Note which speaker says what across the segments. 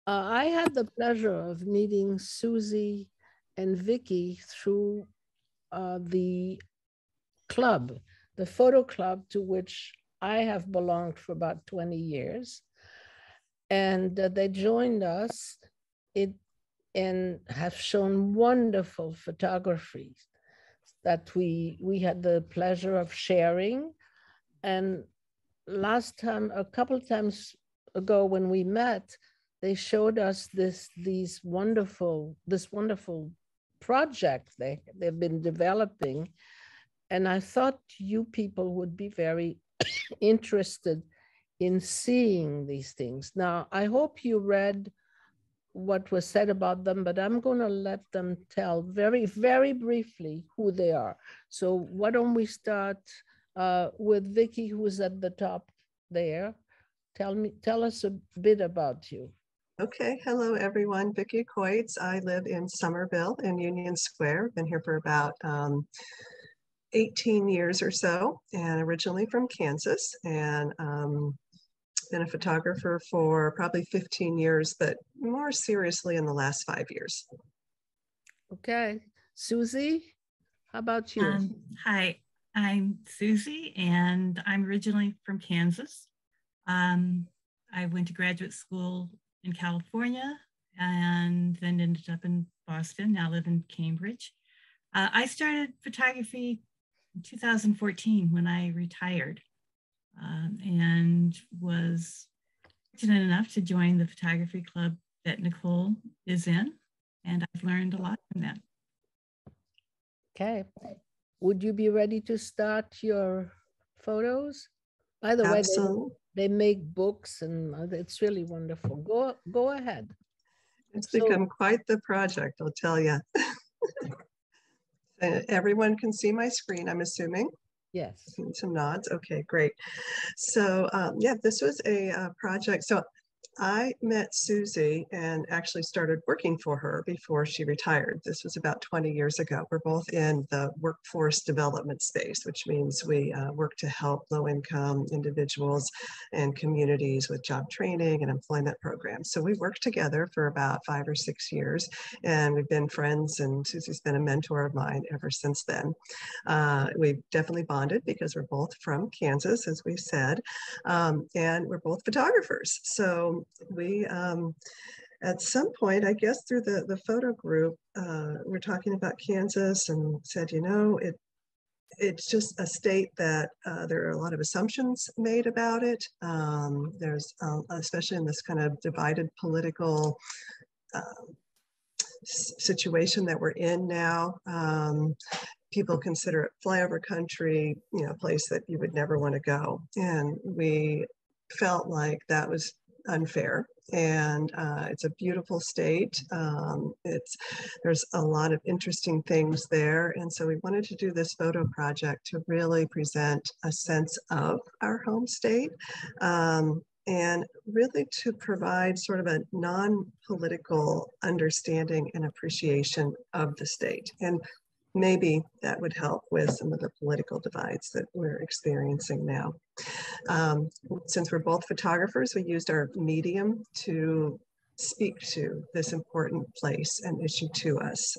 Speaker 1: I had the pleasure of meeting Suzi and Vicki through the club, the photo club to which I have belonged for about 20 years. And they joined us and have shown wonderful photography that we had the pleasure of sharing. And last time, a couple of times ago when we met, they showed us this wonderful project they've been developing. And I thought you people would be very interested in seeing these things. Now, I hope you read what was said about them, but I'm going to let them tell very, very briefly who they are. So why don't we start with Vicki, who's at the top there. Tell us a bit about you.
Speaker 2: Okay, hello everyone. Vicki Choitz. I live in Somerville in Union Square. Been here for about 18 years or so, and originally from Kansas, and been a photographer for probably 15 years, but more seriously in the last 5 years.
Speaker 1: Okay, Suzi, how about you?
Speaker 3: Hi, I'm Suzi, and I'm originally from Kansas. I went to graduate school in California and then ended up in Boston, now live in Cambridge. I started photography in 2014 when I retired, and was fortunate enough to join the photography club that Nicole is in, and I've learned a lot from that.
Speaker 1: Okay. Would you be ready to start your photos? By the way, they make books, and it's really wonderful. Go ahead.
Speaker 2: It's become quite the project, I'll tell you. Everyone can see my screen, I'm assuming.
Speaker 1: Yes.
Speaker 2: Some nods. Okay, great. So yeah, this was a project. So I met Suzi and actually started working for her before she retired. This was about 20 years ago. We're both in the workforce development space, which means we work to help low-income individuals and communities with job training and employment programs. So we worked together for about 5 or 6 years, and we've been friends, and Suzi's been a mentor of mine ever since then. We've definitely bonded because we're both from Kansas, as we said, and we're both photographers. So we, at some point, I guess through the photo group, we're talking about Kansas and said, you know, it's just a state that there are a lot of assumptions made about it. There's, especially in this kind of divided political situation that we're in now, people consider it flyover country, you know, a place that you would never want to go. And we felt like that was unfair, and it's a beautiful state. There's a lot of interesting things there, and so we wanted to do this photo project to really present a sense of our home state, and really to provide sort of a non-political understanding and appreciation of the state. And maybe that would help with some of the political divides that we're experiencing now. Since we're both photographers, we used our medium to speak to this important place and issue to us,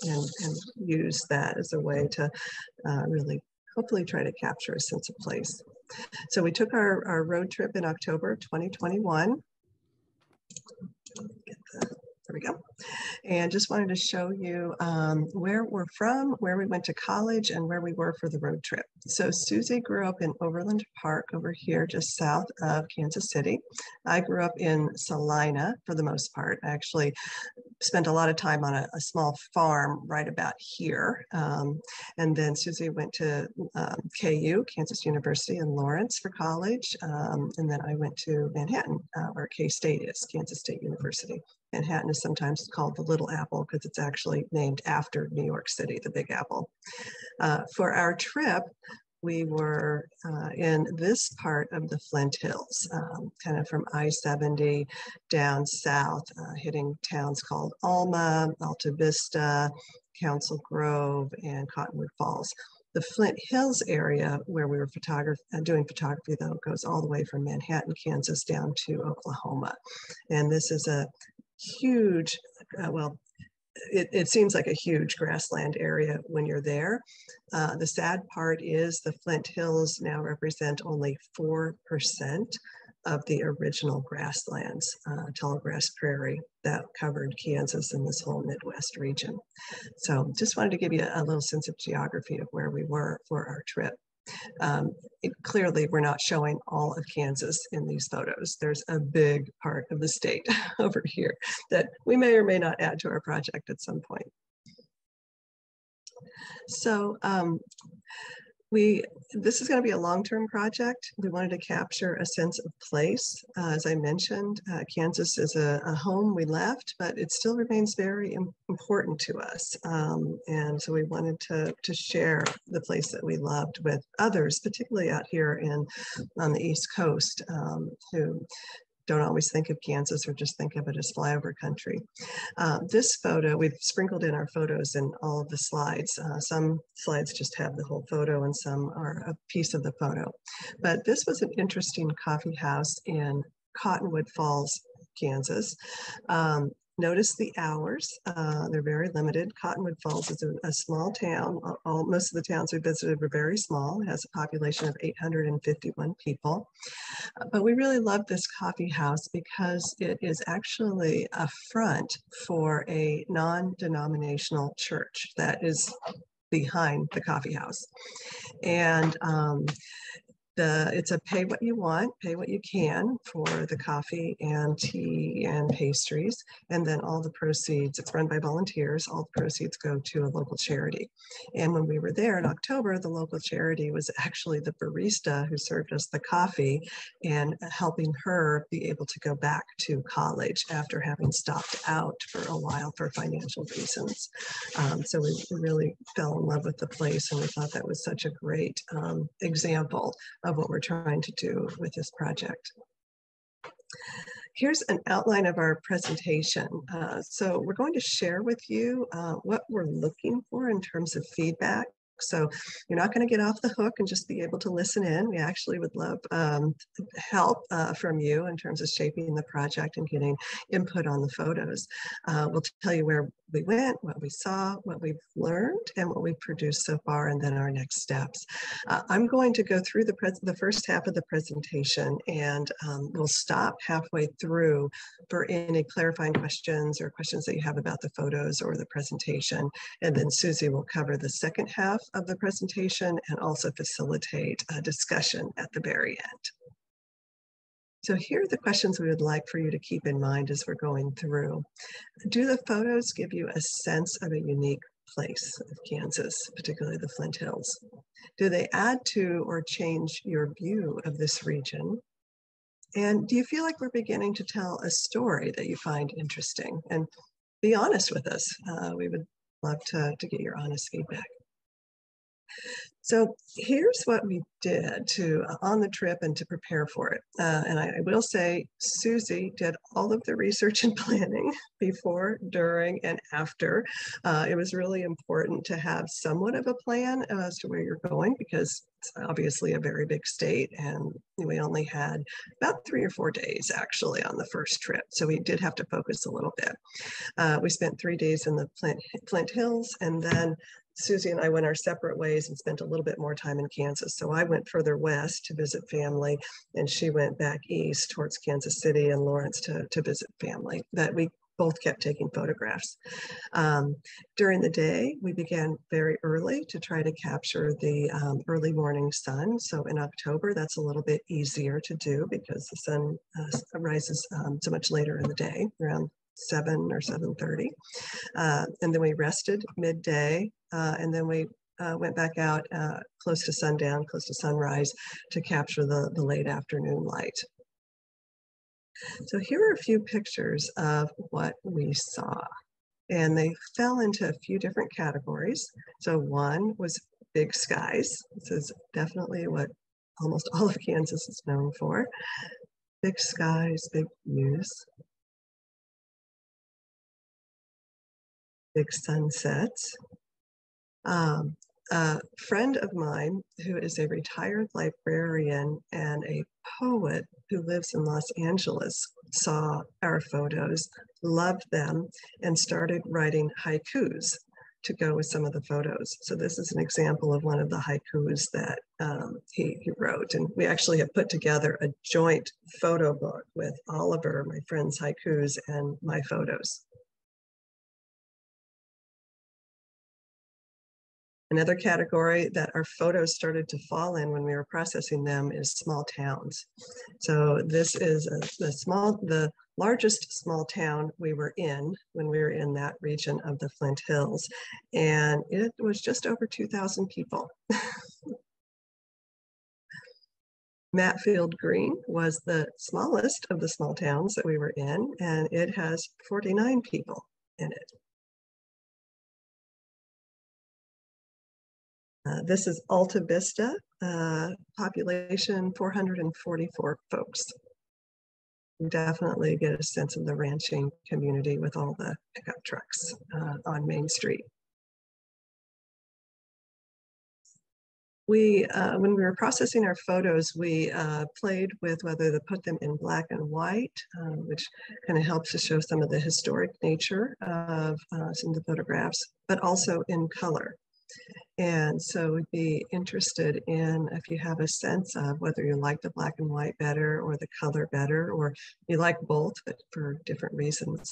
Speaker 2: and use that as a way to really hopefully try to capture a sense of place. So we took our road trip in October 2021. There we go. And just wanted to show you where we're from, where we went to college, and where we were for the road trip. So Suzi grew up in Overland Park over here, just south of Kansas City. I grew up in Salina for the most part. I actually spent a lot of time on a small farm right about here. And then Suzi went to KU, Kansas University in Lawrence for college. And then I went to Manhattan, where K-State is, Kansas State University. Manhattan is sometimes called the Little Apple because it's actually named after New York City, the Big Apple. For our trip, we were in this part of the Flint Hills, kind of from I-70 down south, hitting towns called Alma, Alta Vista, Council Grove, and Cottonwood Falls. The Flint Hills area where we were doing photography, though, goes all the way from Manhattan, Kansas, down to Oklahoma. And this is a huge, well, it seems like a huge grassland area when you're there. The sad part is the Flint Hills now represent only 4% of the original grasslands, tall grass prairie that covered Kansas and this whole Midwest region. So just wanted to give you a little sense of geography of where we were for our trip. Clearly, we're not showing all of Kansas in these photos. There's a big part of the state over here that we may or may not add to our project at some point. So this is going to be a long-term project. We wanted to capture a sense of place. As I mentioned, Kansas is a home we left, but it still remains very important to us. And so we wanted to share the place that we loved with others, particularly out here on the East Coast, who don't always think of Kansas or just think of it as flyover country. This photo, we've sprinkled in our photos in all of the slides. Some slides just have the whole photo and some are a piece of the photo. But this was an interesting coffee house in Cottonwood Falls, Kansas. Notice the hours, they're very limited. Cottonwood Falls is a small town. Most of the towns we visited were very small. It has a population of 851 people. But we really love this coffee house because it is actually a front for a non-denominational church that is behind the coffee house. And it's a pay what you want, pay what you can for the coffee and tea and pastries. And then all the proceeds, it's run by volunteers, all the proceeds go to a local charity. And when we were there in October, the local charity was actually the barista who served us the coffee and helping her be able to go back to college after having stopped out for a while for financial reasons. So we really fell in love with the place, and we thought that was such a great example of what we're trying to do with this project. Here's an outline of our presentation. So we're going to share with you what we're looking for in terms of feedback. So you're not going to get off the hook and just be able to listen in. We actually would love help from you in terms of shaping the project and getting input on the photos. We'll tell you where we went, what we saw, what we've learned, and what we've produced so far, and then our next steps. I'm going to go through the first half of the presentation, and we'll stop halfway through for any clarifying questions or questions that you have about the photos or the presentation. And then Suzi will cover the second half of the presentation and also facilitate a discussion at the very end. So here are the questions we would like for you to keep in mind as we're going through. Do the photos give you a sense of a unique place of Kansas, particularly the Flint Hills? Do they add to or change your view of this region? And do you feel like we're beginning to tell a story that you find interesting? And be honest with us. We would love to get your honest feedback. So here's what we did on the trip and to prepare for it. And I will say Suzi did all of the research and planning before, during, and after. It was really important to have somewhat of a plan as to where you're going, because it's obviously a very big state and we only had about 3 or 4 days actually on the first trip. So we did have to focus a little bit. We spent 3 days in the Flint Hills, and then Suzi and I went our separate ways and spent a little bit more time in Kansas. So I went further west to visit family, and she went back east towards Kansas City and Lawrence to visit family. That we both kept taking photographs. During the day, we began very early to try to capture the early morning sun. So in October, that's a little bit easier to do because the sun rises so much later in the day, around 7 or 7:30. And then we rested midday, and then we went back out close to sundown, close to sunrise to capture the late afternoon light. So here are a few pictures of what we saw, and they fell into a few different categories. So one was big skies. This is definitely what almost all of Kansas is known for. Big skies, big views. Big sunsets. A friend of mine who is a retired librarian and a poet who lives in Los Angeles saw our photos, loved them, and started writing haikus to go with some of the photos. So this is an example of one of the haikus that he wrote. And we actually have put together a joint photo book with Oliver, my friend's haikus, and my photos. Another category that our photos started to fall in when we were processing them is small towns. So this is the largest small town we were in when we were in that region of the Flint Hills. And it was just over 2,000 people. Matfield Green was the smallest of the small towns that we were in, and it has 49 people in it. This is Alta Vista, population 444 folks. You definitely get a sense of the ranching community with all the pickup trucks on Main Street. When we were processing our photos, we played with whether to put them in black and white, which kind of helps to show some of the historic nature of some of the photographs, but also in color. And so we'd be interested in if you have a sense of whether you like the black and white better or the color better, or you like both, but for different reasons.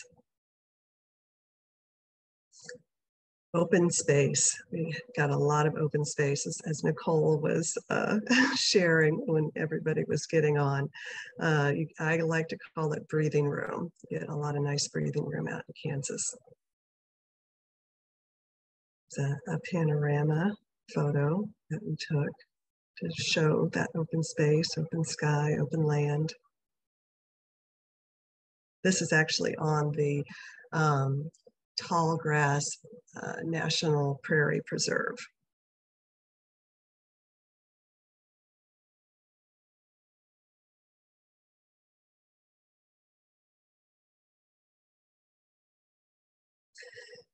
Speaker 2: Open space. We got a lot of open space, as Nicole was sharing when everybody was getting on. I like to call it breathing room. You get a lot of nice breathing room out in Kansas. It's a panorama photo that we took to show that open space, open sky, open land. This is actually on the Tallgrass National Prairie Preserve.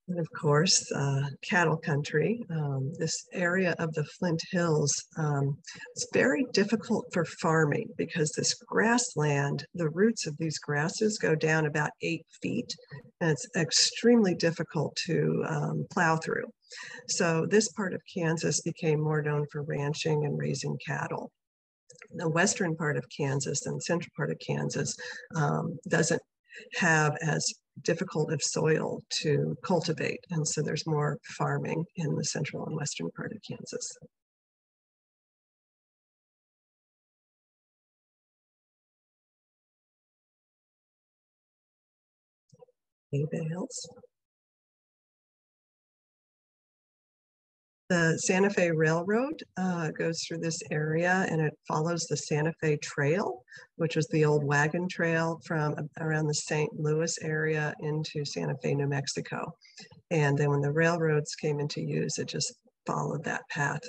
Speaker 2: And of course, cattle country. This area of the Flint Hills, it's very difficult for farming because this grassland, the roots of these grasses go down about 8 feet, and it's extremely difficult to plow through. So this part of Kansas became more known for ranching and raising cattle. The western part of Kansas and central part of Kansas doesn't have as difficult of soil to cultivate, and so there's more farming in the central and western part of Kansas. Hay bales. The Santa Fe Railroad goes through this area, and it follows the Santa Fe Trail, which was the old wagon trail from around the St. Louis area into Santa Fe, New Mexico. And then when the railroads came into use, it just followed that path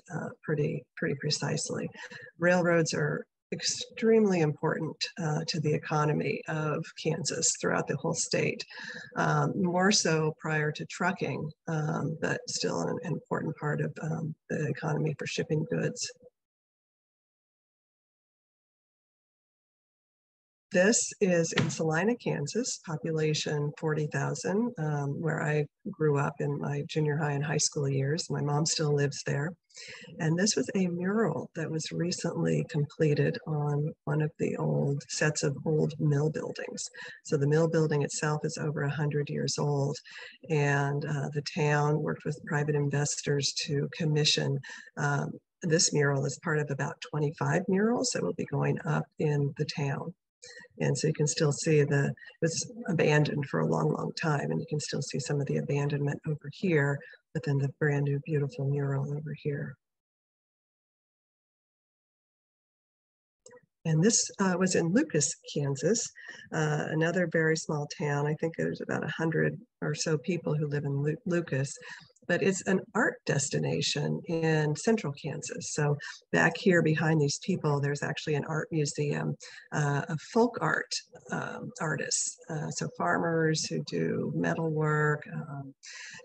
Speaker 2: pretty precisely. Railroads are extremely important to the economy of Kansas throughout the whole state, more so prior to trucking, but still an important part of the economy for shipping goods. This is in Salina, Kansas, population 40,000, where I grew up in my junior high and high school years. My mom still lives there. And this was a mural that was recently completed on one of the old sets of old mill buildings. So the mill building itself is over 100 years old, and the town worked with private investors to commission this mural as part of about 25 murals that will be going up in the town. And so you can still see it was abandoned for a long time, and you can still see some of the abandonment over here, but then the brand new beautiful mural over here. And this was in Lucas, Kansas, another very small town. I think there's about 100 or so people who live in Lucas. but it's an art destination in central Kansas. So back here behind these people, there's actually an art museum of folk art artists. So farmers who do metalwork,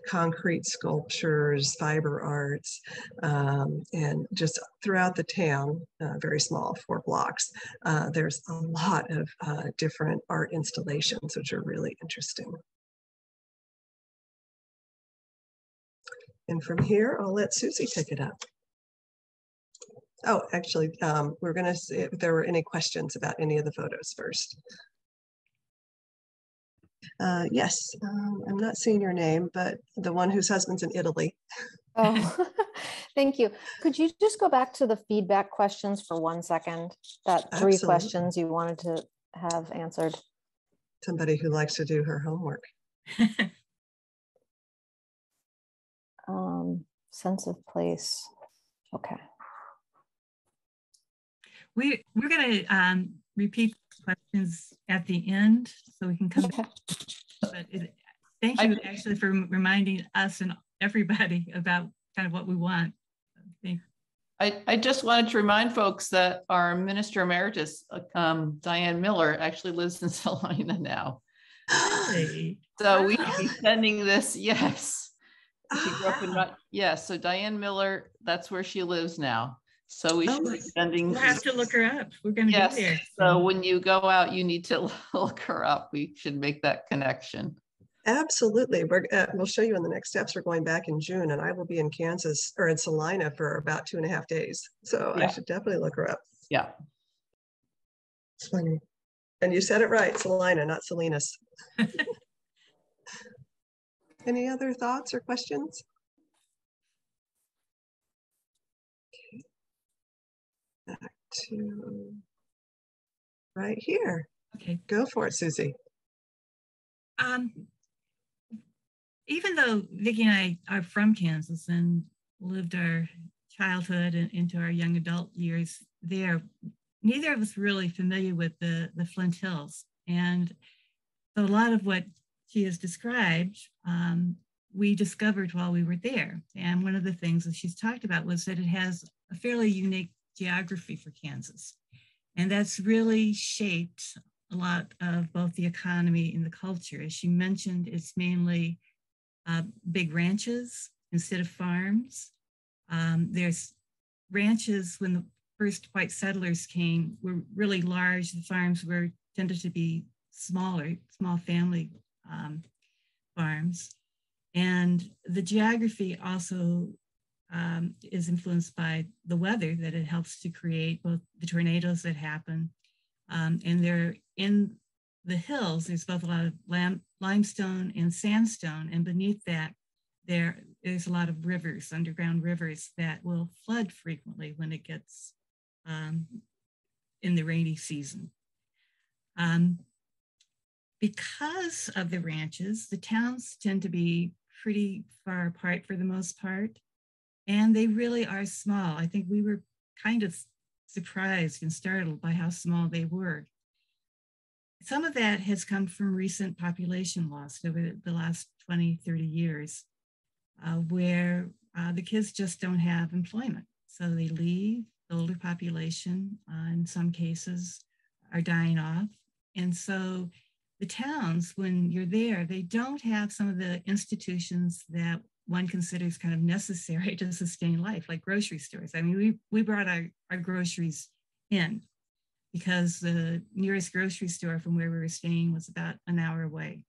Speaker 2: concrete sculptures, fiber arts, and just throughout the town, very small, 4 blocks, there's a lot of different art installations, which are really interesting. And from here, I'll let Suzi take it up. Oh, actually, we're going to see if there were any questions about any of the photos first. Yes, I'm not seeing your name, but the one whose husband's in Italy.
Speaker 4: Oh, thank you. Could you just go back to the feedback questions for 1 second? That 3
Speaker 2: Absolutely.
Speaker 4: questions you wanted to have answered.
Speaker 2: Somebody who likes to do her homework.
Speaker 4: Sense of place. Okay.
Speaker 3: We're going to repeat questions at the end so we can come back. But thank you actually for reminding us and everybody about kind of what we want.
Speaker 5: I just wanted to remind folks that our Minister Emeritus, Diane Miller, actually lives in Salina now.
Speaker 3: Really?
Speaker 5: So we should be sending this, yes. She grew up in, yes, so Diane Miller, that's where she lives now. So we should be sending.
Speaker 3: We'll have to look her up. We're going to be there.
Speaker 5: So when you go out, you need to look her up. We should make that connection.
Speaker 2: Absolutely. We'll show you in the next steps. We're going back in June, and I will be in Kansas or in Salina for about 2.5 days. So yeah. I should definitely look her up.
Speaker 5: Yeah.
Speaker 2: It's funny. And you said it right, Salina, not Salinas. Any other thoughts or questions? Okay. Back to right here.
Speaker 3: Okay.
Speaker 2: Go for it, Suzi.
Speaker 3: Even though Vicki and I are from Kansas and lived our childhood and into our young adult years there, neither of us really familiar with the Flint Hills. And so a lot of what she has described, we discovered while we were there. And one of the things that she's talked about was that it has a fairly unique geography for Kansas. And that's really shaped a lot of both the economy and the culture. As she mentioned, it's mainly big ranches instead of farms. There's ranches when the first white settlers came were really large. The farms tended to be small family farms. And the geography also is influenced by the weather, that it helps to create both the tornadoes that happen. And they're in the hills, there's both a lot of limestone and sandstone. And beneath that, there's a lot of rivers, underground rivers that will flood frequently when it gets in the rainy season. Because of the ranches, the towns tend to be pretty far apart for the most part, and they really are small. I think we were kind of surprised and startled by how small they were. Some of that has come from recent population loss over the last 20, 30 years, where the kids just don't have employment. So they leave, the older population, in some cases, are dying off. And so the towns, when you're there, they don't have some of the institutions that one considers kind of necessary to sustain life, like grocery stores. I mean, we brought our groceries in because the nearest grocery store from where we were staying was about an hour away.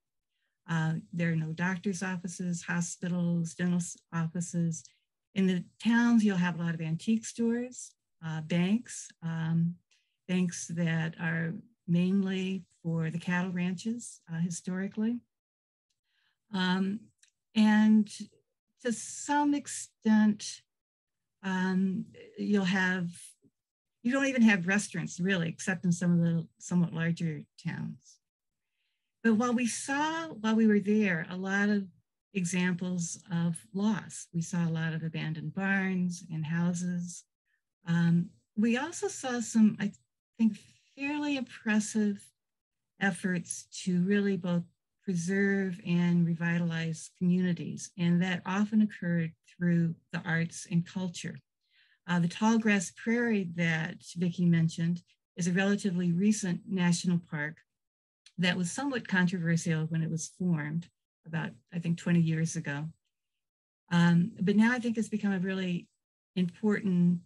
Speaker 3: There are no doctor's offices, hospitals, dental offices. In the towns, you'll have a lot of antique stores, banks that are mainly for the cattle ranches historically. And to some extent, you don't even have restaurants really, except in some of the somewhat larger towns. But while we were there, a lot of examples of loss. We saw a lot of abandoned barns and houses. We also saw some, I think, fairly impressive efforts to really both preserve and revitalize communities, and that often occurred through the arts and culture. The Tallgrass Prairie that Vicki mentioned is a relatively recent national park that was somewhat controversial when it was formed about, I think, 20 years ago. But now I think it's become a really important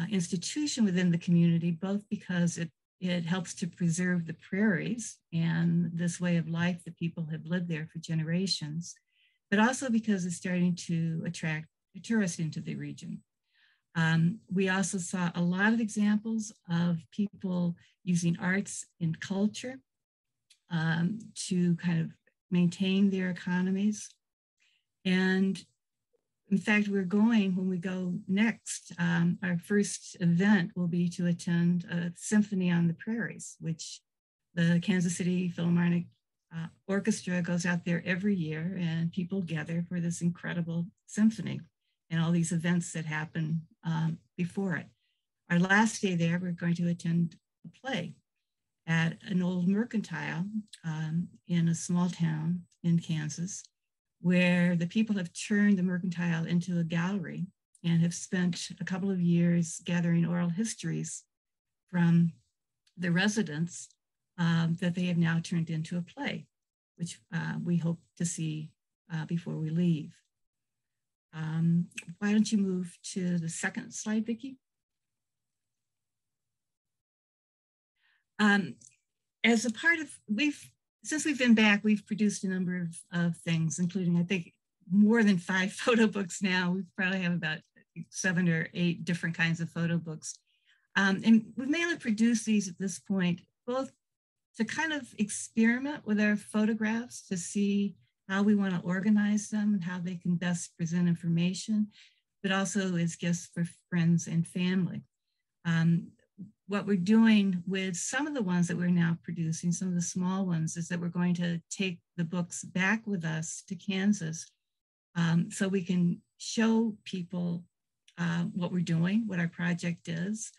Speaker 3: institution within the community, both because it helps to preserve the prairies and this way of life that people have lived there for generations, but also because it's starting to attract tourists into the region. We also saw a lot of examples of people using arts and culture to kind of maintain their economies. And in fact, when we go next, our first event will be to attend a Symphony on the Prairies, which the Kansas City Philharmonic Orchestra goes out there every year, and people gather for this incredible symphony and all these events that happen before it. Our last day there, we're going to attend a play at an old mercantile in a small town in Kansas, where the people have turned the mercantile into a gallery and have spent a couple of years gathering oral histories from the residents that they have now turned into a play, which we hope to see before we leave. Why don't you move to the second slide, Vicki? As a part of, since we've been back, we've produced a number of things, including, I think, more than 5 photo books now. We probably have about 7 or 8 different kinds of photo books. And we've mainly produced these at this point, both to kind of experiment with our photographs to see how we want to organize them and how they can best present information, but also as gifts for friends and family. What we're doing with some of the ones that we're now producing, some of the small ones, is that we're going to take the books back with us to Kansas so we can show people what we're doing, what our project is.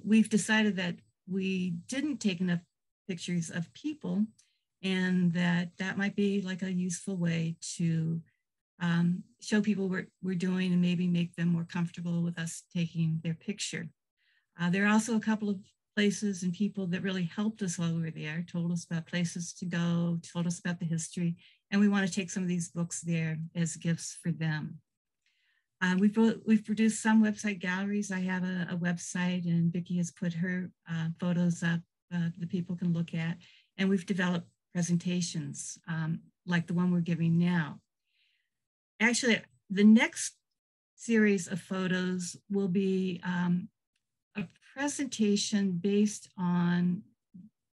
Speaker 3: We've decided that we didn't take enough pictures of people, and that might be like a useful way to show people what we're doing and maybe make them more comfortable with us taking their picture. There are also a couple of places and people that really helped us while we were there, told us about places to go, told us about the history, and we want to take some of these books there as gifts for them. We've produced some website galleries. I have a website, and Vicki has put her photos up that people can look at, and we've developed presentations like the one we're giving now. Actually, the next series of photos will be a presentation based on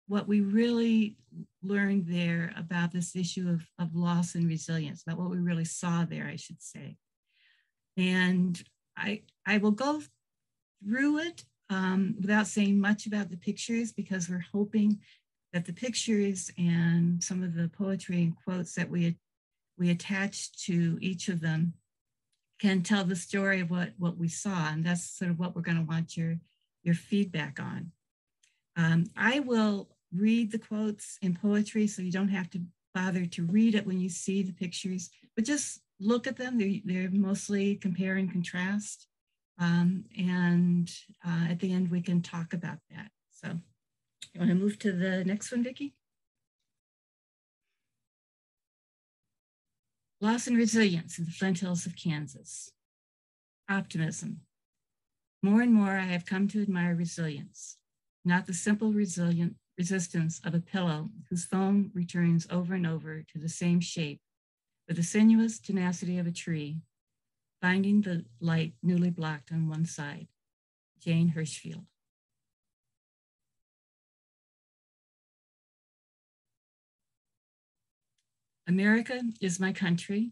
Speaker 3: what we really learned there about this issue of loss and resilience, about what we really saw there, I should say. And I will go through it without saying much about the pictures, because we're hoping that the pictures and some of the poetry and quotes that we attach to each of them can tell the story of what we saw. And that's sort of what we're going to want your feedback on. I will read the quotes in poetry, so you don't have to bother to read it when you see the pictures, but just look at them. They're mostly compare and contrast. And at the end, we can talk about that. So you want to move to the next one, Vicki? Loss and resilience in the Flint Hills of Kansas. Optimism. More and more, I have come to admire resilience, not the simple resilient resistance of a pillow whose foam returns over and over to the same shape, but the sinuous tenacity of a tree, finding the light newly blocked on one side. Jane Hirschfield. America is my country.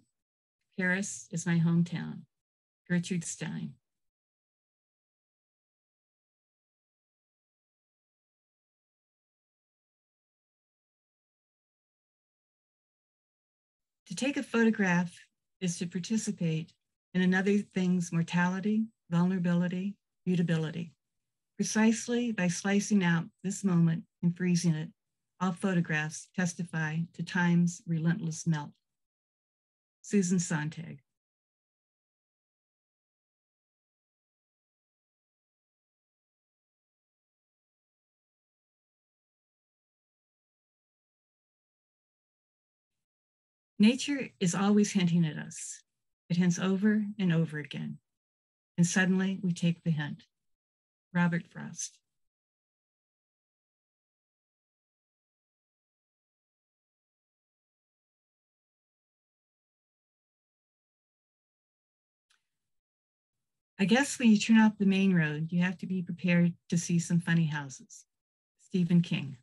Speaker 3: Paris is my hometown. Gertrude Stein. To take a photograph is to participate in another thing's mortality, vulnerability, mutability, precisely by slicing out this moment and freezing it All photographs testify to time's relentless melt. Susan Sontag. Nature is always hinting at us. It hints over and over again. And suddenly we take the hint. Robert Frost. I guess when you turn off the main road, you have to be prepared to see some funny houses. Stephen King.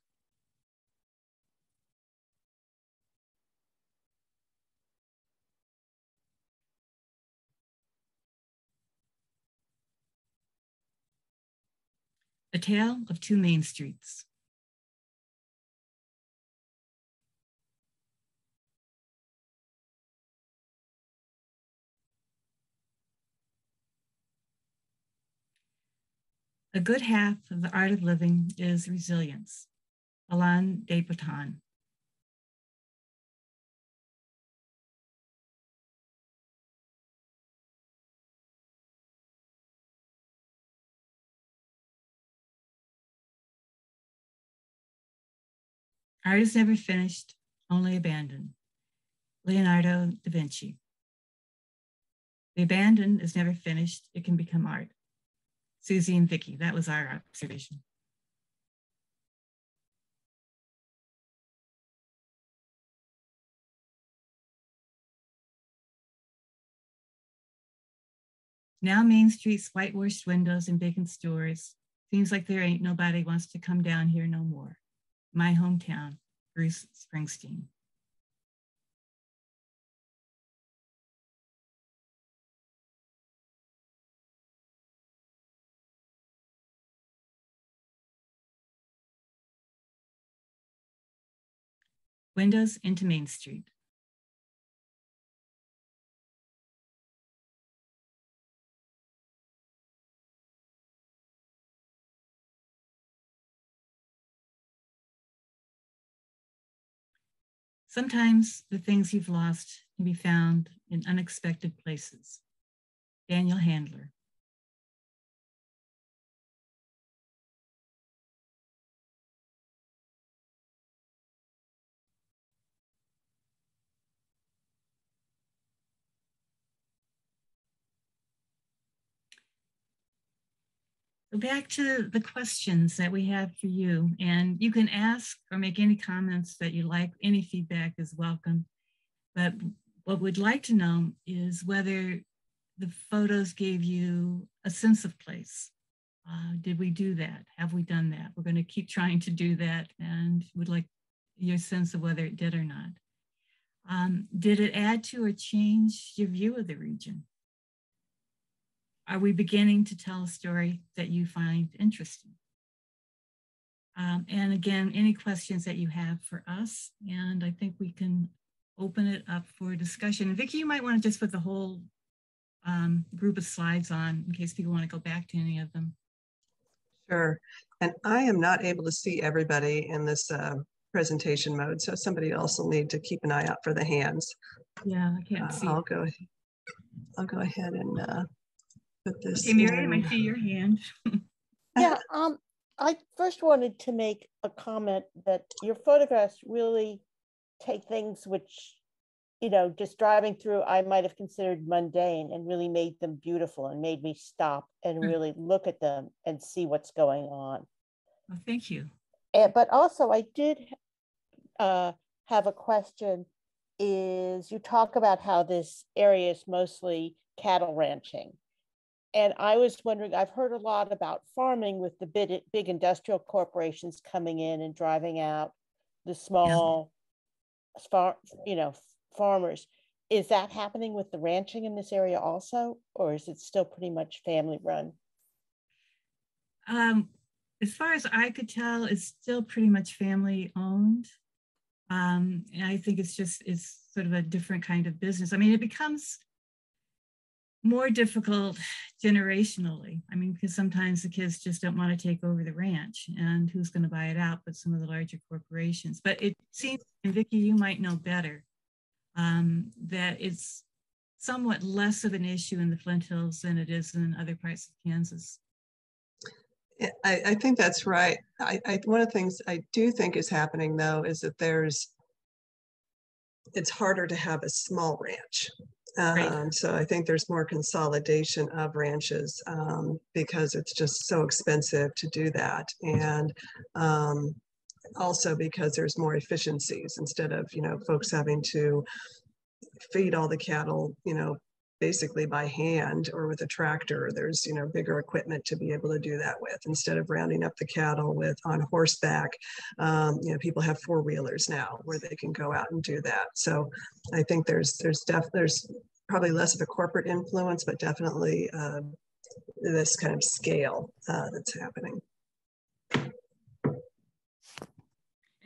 Speaker 3: A Tale of Two Main Streets. A good half of the art of living is resilience. Alain de Botton. Art is never finished, only abandoned. Leonardo da Vinci. The abandoned is never finished, it can become art. Suzi and Vicki, that was our observation. Now Main Street's whitewashed windows and vacant stores. Seems like there ain't nobody wants to come down here no more. My hometown, Bruce Springsteen. Windows into Main Street. Sometimes the things you've lost can be found in unexpected places. Daniel Handler. So back to the questions that we have for you, and you can ask or make any comments that you like. Any feedback is welcome. But what we'd like to know is whether the photos gave you a sense of place. Did we do that? Have we done that? We're going to keep trying to do that, and would like your sense of whether it did or not. Did it add to or change your view of the region? Are we beginning to tell a story that you find interesting? And again, any questions that you have for us, and I think we can open it up for discussion. Vicki, you might want to just put the whole group of slides on in case people want to go back to any of them.
Speaker 2: Sure. And I am not able to see everybody in this presentation mode, so somebody else will need to keep an eye out for the hands.
Speaker 3: Yeah, I can't see.
Speaker 2: I'll go ahead and put this.
Speaker 3: Okay, Miriam, I see your hand.
Speaker 6: Yeah, I first wanted to make a comment that your photographs really take things which, you know, just driving through, I might have considered mundane, and really made them beautiful and made me stop and really look at them and see what's going on.
Speaker 3: Well, thank you.
Speaker 6: But also I did have a question. Is you talk about how this area is mostly cattle ranching. And I was wondering, I've heard a lot about farming with the big industrial corporations coming in and driving out the small, farmers. Is that happening with the ranching in this area also, or is it still pretty much family run?
Speaker 3: As far as I could tell, it's still pretty much family owned. And I think it's sort of a different kind of business. I mean, it becomes more difficult generationally. I mean, because sometimes the kids just don't want to take over the ranch, and who's going to buy it out but some of the larger corporations. But it seems, and Vicki, you might know better, that it's somewhat less of an issue in the Flint Hills than it is in other parts of Kansas.
Speaker 2: I think that's right. One of the things I do think is happening, though, is that it's harder to have a small ranch.
Speaker 3: Right.
Speaker 2: So I think there's more consolidation of ranches because it's just so expensive to do that. And also because there's more efficiencies instead of, folks having to feed all the cattle, basically by hand or with a tractor. There's, bigger equipment to be able to do that with instead of rounding up the cattle on horseback. People have four-wheelers now where they can go out and do that. So I think there's probably less of a corporate influence, but definitely this kind of scale that's happening.
Speaker 3: And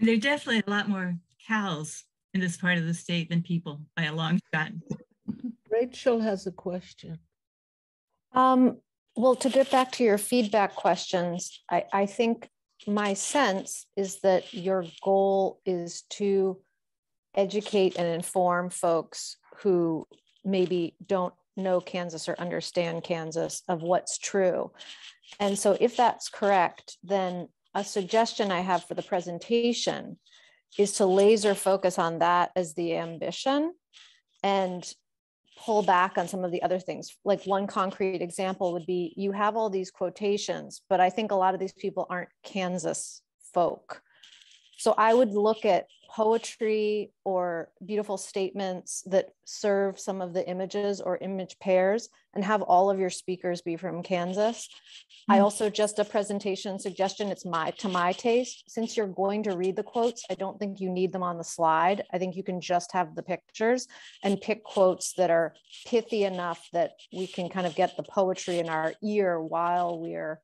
Speaker 3: there are definitely a lot more cows in this part of the state than people by a long shot.
Speaker 1: Rachel has a question.
Speaker 4: Well, to get back to your feedback questions, I think my sense is that your goal is to educate and inform folks who maybe don't know Kansas or understand Kansas of what's true. And so if that's correct, then a suggestion I have for the presentation is to laser focus on that as the ambition and pull back on some of the other things. Like one concrete example would be, you have all these quotations, but I think a lot of these people aren't Kansas folk. So I would look at poetry or beautiful statements that serve some of the images or image pairs and have all of your speakers be from Kansas. I also, just a presentation suggestion, it's to my taste, since you're going to read the quotes, I don't think you need them on the slide. I think you can just have the pictures and pick quotes that are pithy enough that we can kind of get the poetry in our ear while we're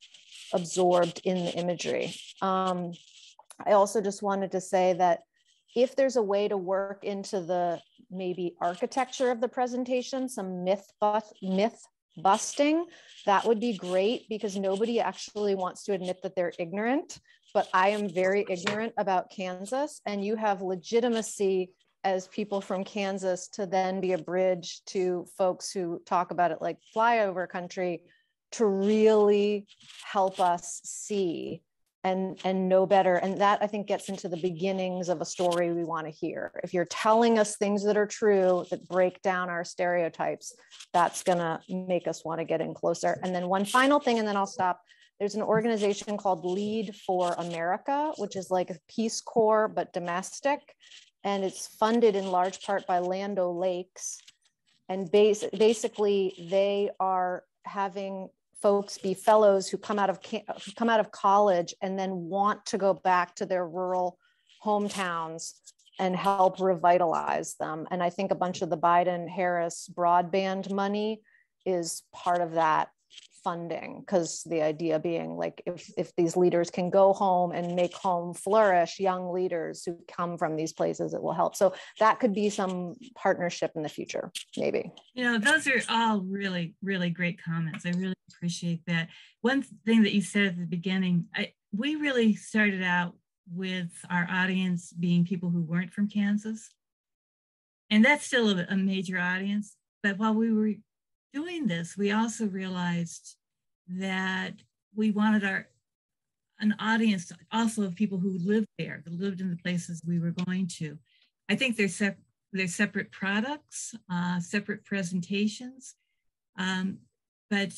Speaker 4: absorbed in the imagery. I also just wanted to say that if there's a way to work into the maybe architecture of the presentation, some myth busting, that would be great, because nobody actually wants to admit that they're ignorant, but I am very ignorant about Kansas, and you have legitimacy as people from Kansas to then be a bridge to folks who talk about it like flyover country to really help us see and know better. And that, I think, gets into the beginnings of a story we want to hear. If you're telling us things that are true, that break down our stereotypes, that's going to make us want to get in closer. And then one final thing, and then I'll stop. There's an organization called Lead for America, which is like a Peace Corps, but domestic. And it's funded in large part by Land O'Lakes. And basically, they are having folks be fellows who come out of college and then want to go back to their rural hometowns and help revitalize them. And I think a bunch of the Biden-Harris broadband money is part of that funding, because the idea being, like, if these leaders can go home and make home flourish, young leaders who come from these places, it will help. So that could be some partnership in the future, maybe.
Speaker 3: Those are all really, really great comments. I really appreciate that. One thing that you said at the beginning, we really started out with our audience being people who weren't from Kansas. And that's still a major audience. But while we were doing this, we also realized that we wanted an audience also of people who lived there, that lived in the places we were going to. I think they're separate products, separate presentations. But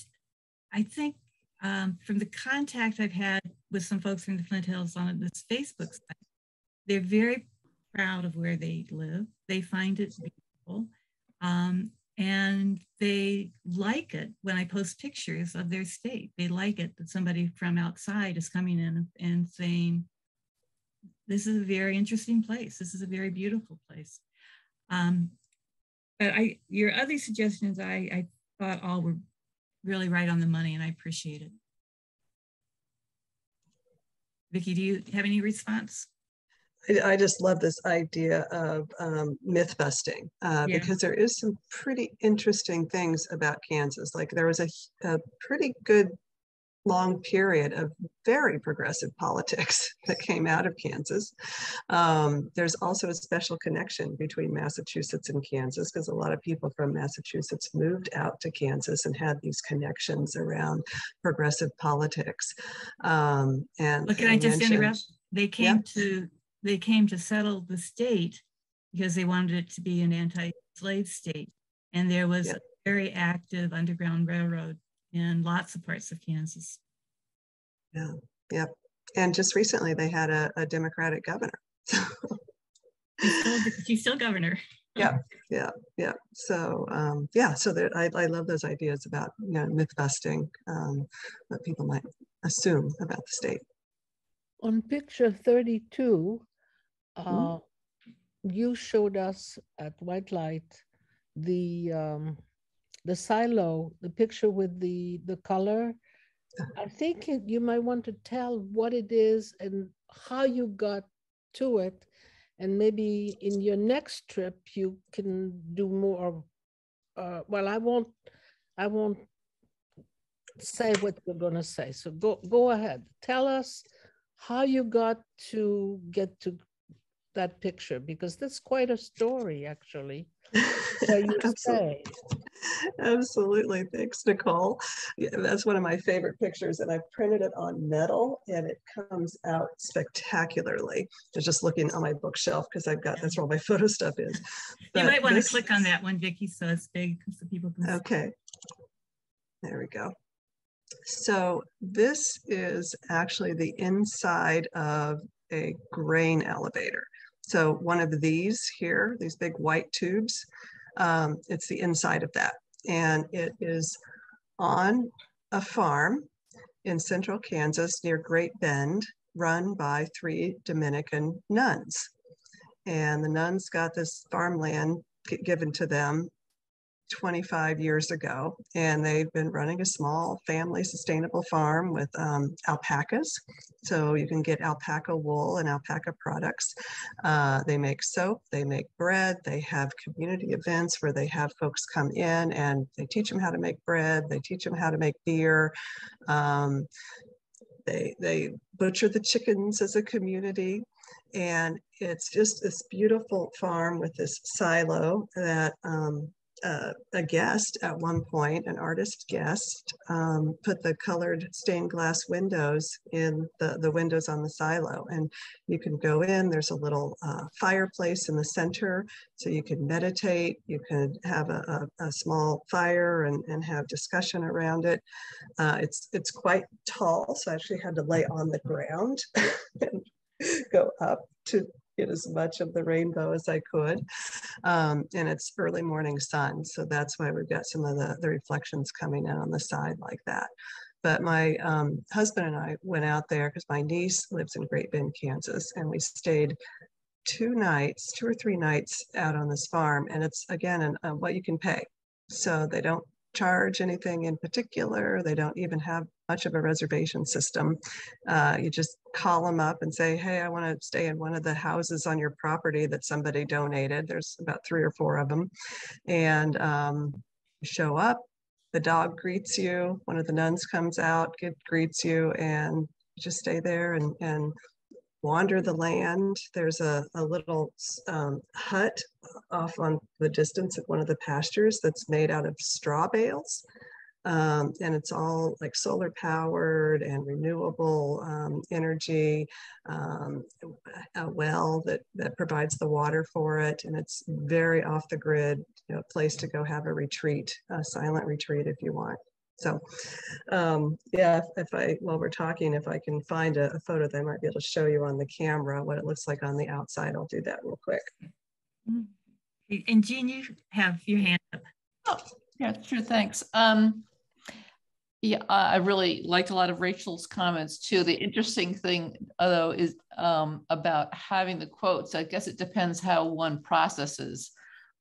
Speaker 3: I think from the contact I've had with some folks from the Flint Hills on this Facebook site, they're very proud of where they live. They find it beautiful. And they like it when I post pictures of their state. They like it that somebody from outside is coming in and saying, this is a very interesting place. This is a very beautiful place. But your other suggestions, I thought all were really right on the money, and I appreciate it. Vicki, do you have any response?
Speaker 2: I just love this idea of myth busting because there is some pretty interesting things about Kansas. Like there was a pretty good long period of very progressive politics that came out of Kansas. There's also a special connection between Massachusetts and Kansas because a lot of people from Massachusetts moved out to Kansas and had these connections around progressive politics. And
Speaker 3: can I just interrupt? They came to settle the state because they wanted it to be an anti-slave state. And there was a very active Underground Railroad in lots of parts of Kansas.
Speaker 2: Yep. And just recently they had a Democratic governor.
Speaker 3: She's still governor.
Speaker 2: Yeah. So so I love those ideas about myth busting that people might assume about the state.
Speaker 1: On picture 32, you showed us at white light the silo, the picture with the color. I think you might want to tell what it is and how you got to it, and maybe in your next trip you can do more. Well, I won't say what you're gonna say. So go ahead. Tell us how you got to get to that picture, because that's quite a story, actually.
Speaker 2: Absolutely. Thanks, Nicole. Yeah, that's one of my favorite pictures, and I printed it on metal, and it comes out spectacularly. I'm just looking on my bookshelf because that's where all my photo stuff is.
Speaker 3: But you might want to click on that one, Vicki, so it's big so people can see.
Speaker 2: Okay. There we go. So this is actually the inside of a grain elevator. So one of these here, these big white tubes, it's the inside of that. And it is on a farm in central Kansas near Great Bend, run by 3 Dominican nuns. And the nuns got this farmland given to them 25 years ago, and they've been running a small family sustainable farm with alpacas. So you can get alpaca wool and alpaca products. They make soap, they make bread, they have community events where they have folks come in and they teach them how to make bread, they teach them how to make beer. They butcher the chickens as a community. And it's just this beautiful farm with this silo that a guest at one point, an artist guest, put the colored stained glass windows in the windows on the silo. And you can go in, there's a little fireplace in the center, so you can meditate, you could have a small fire and have discussion around it. It's quite tall, so I actually had to lay on the ground and go up to get as much of the rainbow as I could. And it's early morning sun, so that's why we've got some of the reflections coming in on the side like that. But my husband and I went out there because my niece lives in Great Bend, Kansas, and we stayed 2 or 3 nights out on this farm. And it's, again, what you can pay. So they don't charge anything in particular. They don't even have much of a reservation system. You just call them up and say, hey, I want to stay in one of the houses on your property that somebody donated. There's about 3 or 4 of them. And you show up, the dog greets you, one of the nuns comes out, greets you, and you just stay there and wander the land. There's a little hut off on the distance at one of the pastures that's made out of straw bales. And it's all like solar powered and renewable energy, a well that provides the water for it. And it's very off the grid, place to go have a retreat, a silent retreat if you want. So while we're talking, if I can find a photo that I might be able to show you on the camera, what it looks like on the outside, I'll do that real quick.
Speaker 3: And Jean, you have your hand up.
Speaker 5: Oh, yeah, sure, thanks. I really liked a lot of Rachel's comments too. The interesting thing though is about having the quotes. I guess it depends how one processes.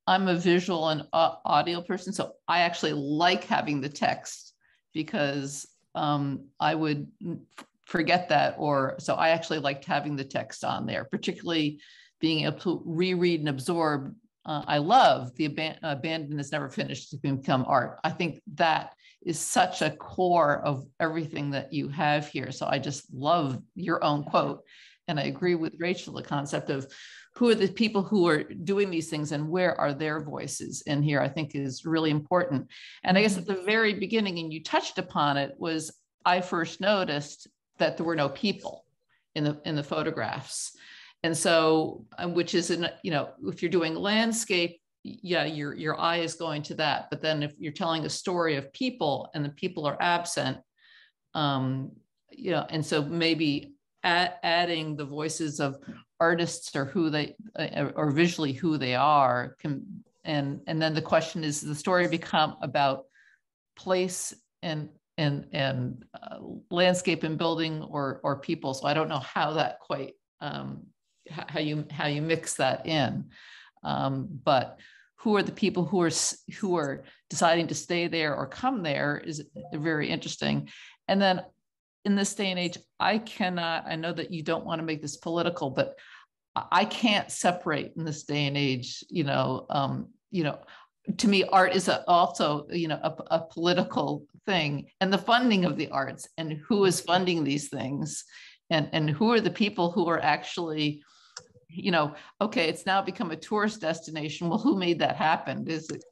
Speaker 5: I'm a visual and audio person, so I actually like having the text because I would forget that, or so I actually liked having the text on there, particularly being able to reread and absorb. I love the abandoned is never finished to become art. I think that is such a core of everything that you have here. So I just love your own quote. And I agree with Rachel, the concept of who are the people who are doing these things and where are their voices in here, I think is really important. And I guess at the very beginning, and you touched upon it, was I first noticed that there were no people in the photographs. And so, which is, if you're doing landscape, yeah, your eye is going to that. But then if you're telling a story of people and the people are absent, and so maybe adding the voices of artists or who they, or visually who they are, and then the question is, the story become about place and landscape and building or people? So I don't know how that quite, how you mix that in, but who are the people who are deciding to stay there or come there is very interesting. And then in this day and age, I know that you don't want to make this political, but I can't separate in this day and age, to me, art is also, a political thing, and the funding of the arts and who is funding these things, and who are the people who are actually, okay, it's now become a tourist destination. Well, who made that happen? Is it,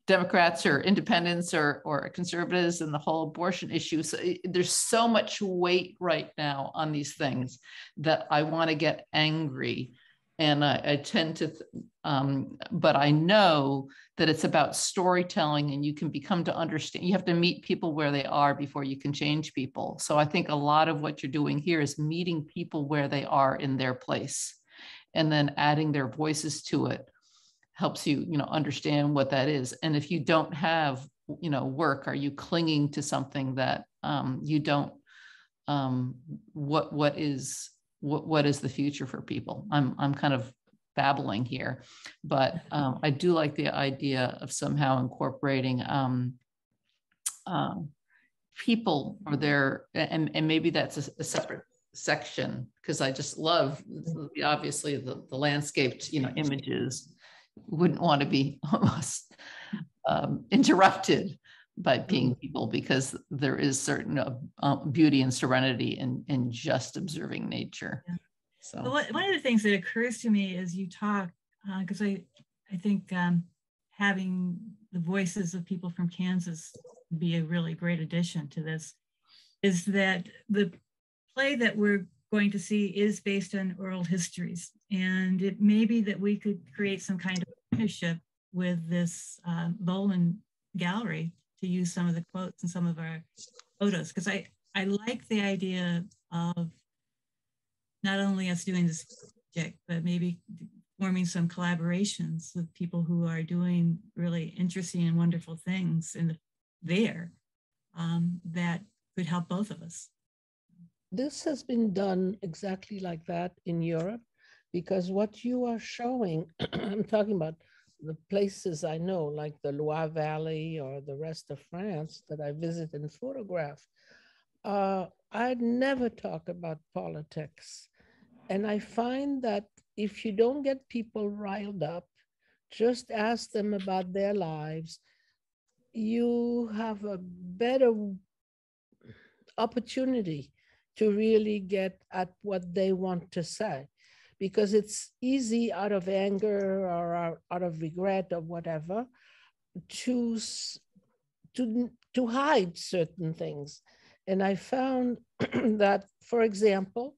Speaker 5: Democrats or independents or conservatives, and the whole abortion issue. So there's so much weight right now on these things that I want to get angry. And I tend to, but I know that it's about storytelling, and you can become to understand, you have to meet people where they are before you can change people. So I think a lot of what you're doing here is meeting people where they are in their place, and then adding their voices to it helps you, understand what that is. And if you don't have, work, are you clinging to something that you don't, what is the future for people? I'm kind of babbling here, but I do like the idea of somehow incorporating people or their, and maybe that's a separate section, because I just love, obviously the landscaped, images wouldn't want to be almost interrupted by being people, because there is certain beauty and serenity in just observing nature. Yeah. So
Speaker 3: one of the things that occurs to me as you talk, because I think having the voices of people from Kansas would be a really great addition to this, is that the play that we're going to see is based on oral histories. And it may be that we could create some kind of partnership with this Bowman Gallery to use some of the quotes and some of our photos, because I like the idea of not only us doing this project, but maybe forming some collaborations with people who are doing really interesting and wonderful things there that could help both of us.
Speaker 1: This has been done exactly like that in Europe, because what you are showing, I'm talking about the places I know, like the Loire Valley or the rest of France that I visit and photograph. I'd never talk about politics. And I find that if you don't get people riled up, just ask them about their lives, you have a better opportunity to really get at what they want to say, because it's easy out of anger or out of regret or whatever to hide certain things. And I found that, for example,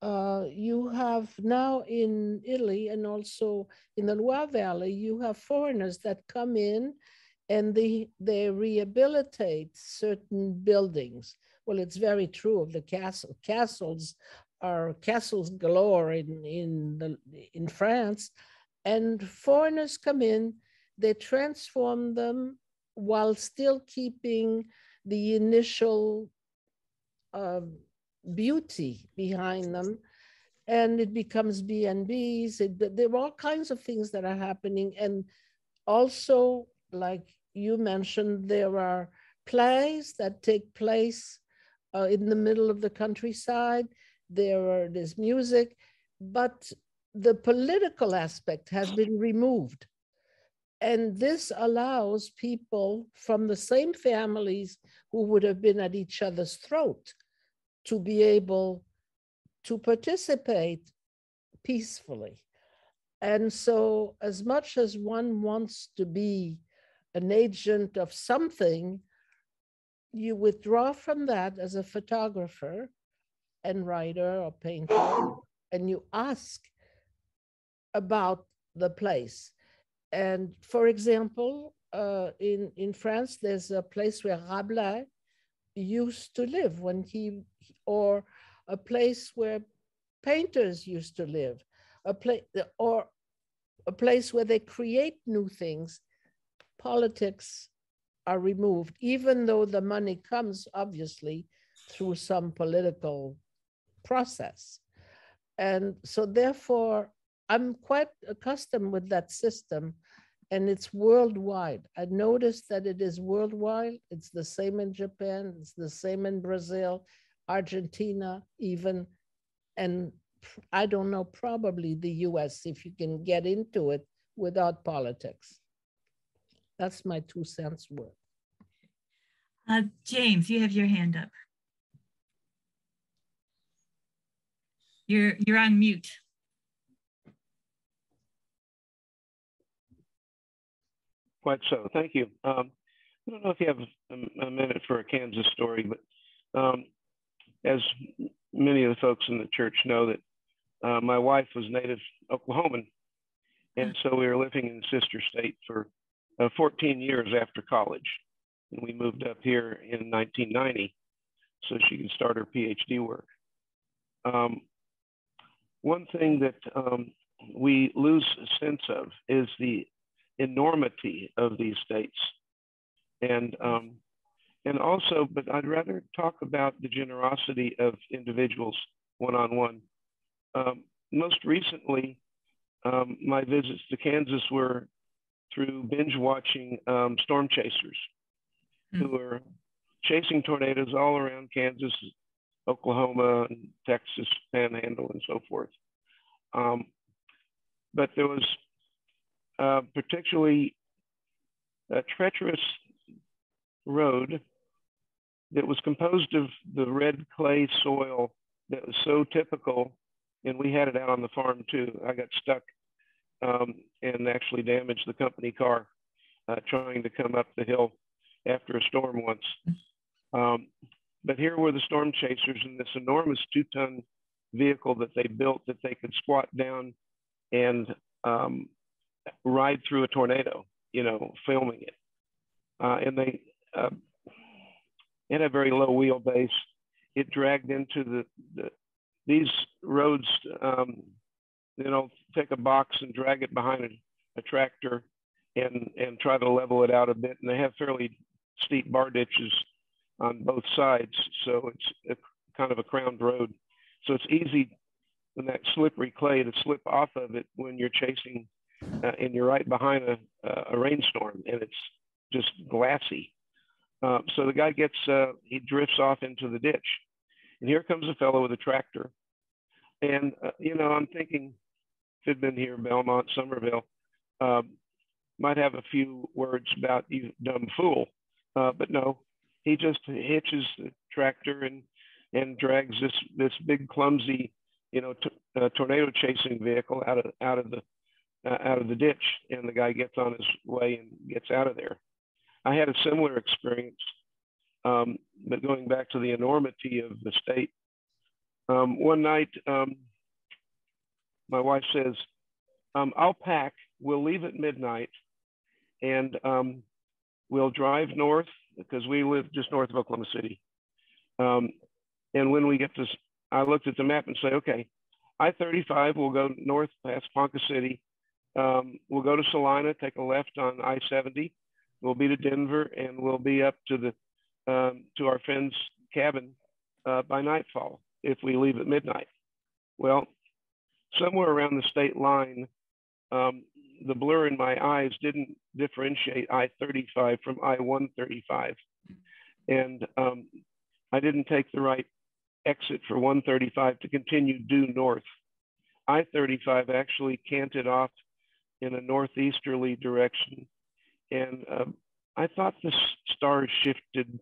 Speaker 1: you have now in Italy and also in the Loire Valley, you have foreigners that come in and they rehabilitate certain buildings. Well, it's very true of the castle. Castles are castles galore in France, and foreigners come in, they transform them while still keeping the initial beauty behind them, and it becomes B&Bs. There are all kinds of things that are happening, and also, like you mentioned, there are plays that take place in the middle of the countryside. There's music, but the political aspect has been removed. And this allows people from the same families who would have been at each other's throat to be able to participate peacefully. And so as much as one wants to be an agent of something, you withdraw from that as a photographer and writer or painter, and you ask about the place. And for example, in France, there's a place where Rabelais used to live or a place where painters used to live, or a place where they create new things. Politics are removed, even though the money comes obviously through some political process. And so therefore, I'm quite accustomed with that system, and it's worldwide. I noticed that it is worldwide. It's the same in Japan, it's the same in Brazil, Argentina even, and I don't know, probably the US, if you can get into it without politics. That's my 2 cents worth.
Speaker 3: James, you have your hand up. You're on mute.
Speaker 7: Quite so, thank you. I don't know if you have a minute for a Kansas story, but as many of the folks in the church know, that my wife was native Oklahoman. And so we were living in the sister state for 14 years after college. And we moved up here in 1990 so she could start her PhD work. One thing that we lose a sense of is the enormity of these states. And also, but I'd rather talk about the generosity of individuals one-on-one. Most recently, my visits to Kansas were through binge watching storm chasers who are chasing tornadoes all around Kansas, Oklahoma, and Texas, Panhandle, and so forth. But there was particularly a treacherous road that was composed of the red clay soil that was so typical, and we had it out on the farm too. I got stuck and actually damaged the company car trying to come up the hill after a storm once. But here were the storm chasers in this enormous 2-ton vehicle that they built that they could squat down and ride through a tornado, you know, filming it. And they had a very low wheelbase. It dragged into these roads, you know, take a box and drag it behind a tractor and try to level it out a bit. And they have fairly steep bar ditches on both sides. So it's kind of a crowned road. So it's easy in that slippery clay to slip off of it when you're chasing and you're right behind a rainstorm and it's just glassy. So the guy he drifts off into the ditch. And here comes a fellow with a tractor. And, you know, I'm thinking, if it'd been here, Belmont, Somerville, might have a few words about you dumb fool. But no, he just hitches the tractor and drags this big clumsy, you know, tornado chasing vehicle out of the ditch, and the guy gets on his way and gets out of there. I had a similar experience, but going back to the enormity of the state. One night, my wife says, I'll pack, we'll leave at midnight, and we'll drive north, because we live just north of Oklahoma City. And when we get to, I looked at the map and say, okay, I-35, we'll go north past Ponca City. We'll go to Salina, take a left on I-70. We'll be to Denver, and we'll be up to our friend's cabin by nightfall if we leave at midnight. Well, somewhere around the state line, the blur in my eyes didn't differentiate I-35 from I-135. And I didn't take the right exit for 135 to continue due north. I-35 actually canted off in a northeasterly direction. And I thought the stars shifted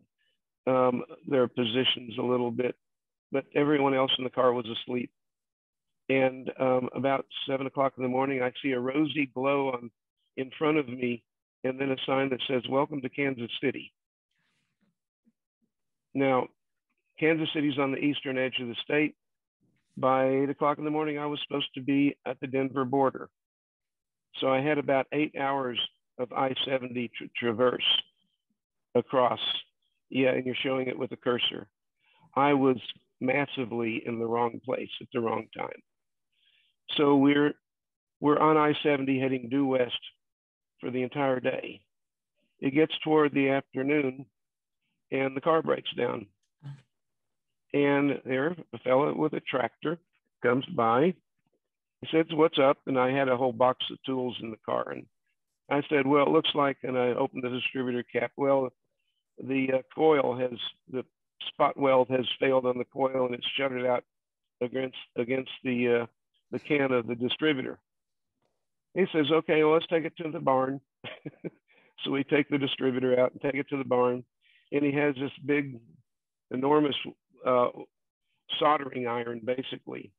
Speaker 7: their positions a little bit, but everyone else in the car was asleep. And about 7 o'clock in the morning, I see a rosy glow in front of me, and then a sign that says, "Welcome to Kansas City." Now, Kansas City's on the eastern edge of the state. By 8 o'clock in the morning, I was supposed to be at the Denver border. So I had about 8 hours of I-70 to traverse across. Yeah, and you're showing it with a cursor. I was massively in the wrong place at the wrong time. So we're on I-70 heading due west for the entire day. It gets toward the afternoon and the car breaks down. And there, a fellow with a tractor comes by. He says, "What's up?" And I had a whole box of tools in the car. And I said, "Well, it looks like," and I opened the distributor cap. "Well, the coil has, the spot weld has failed on the coil and it's shuttered out against the can of the distributor." He says, "Okay, well, let's take it to the barn." So we take the distributor out and take it to the barn. And he has this big, enormous soldering iron, basically.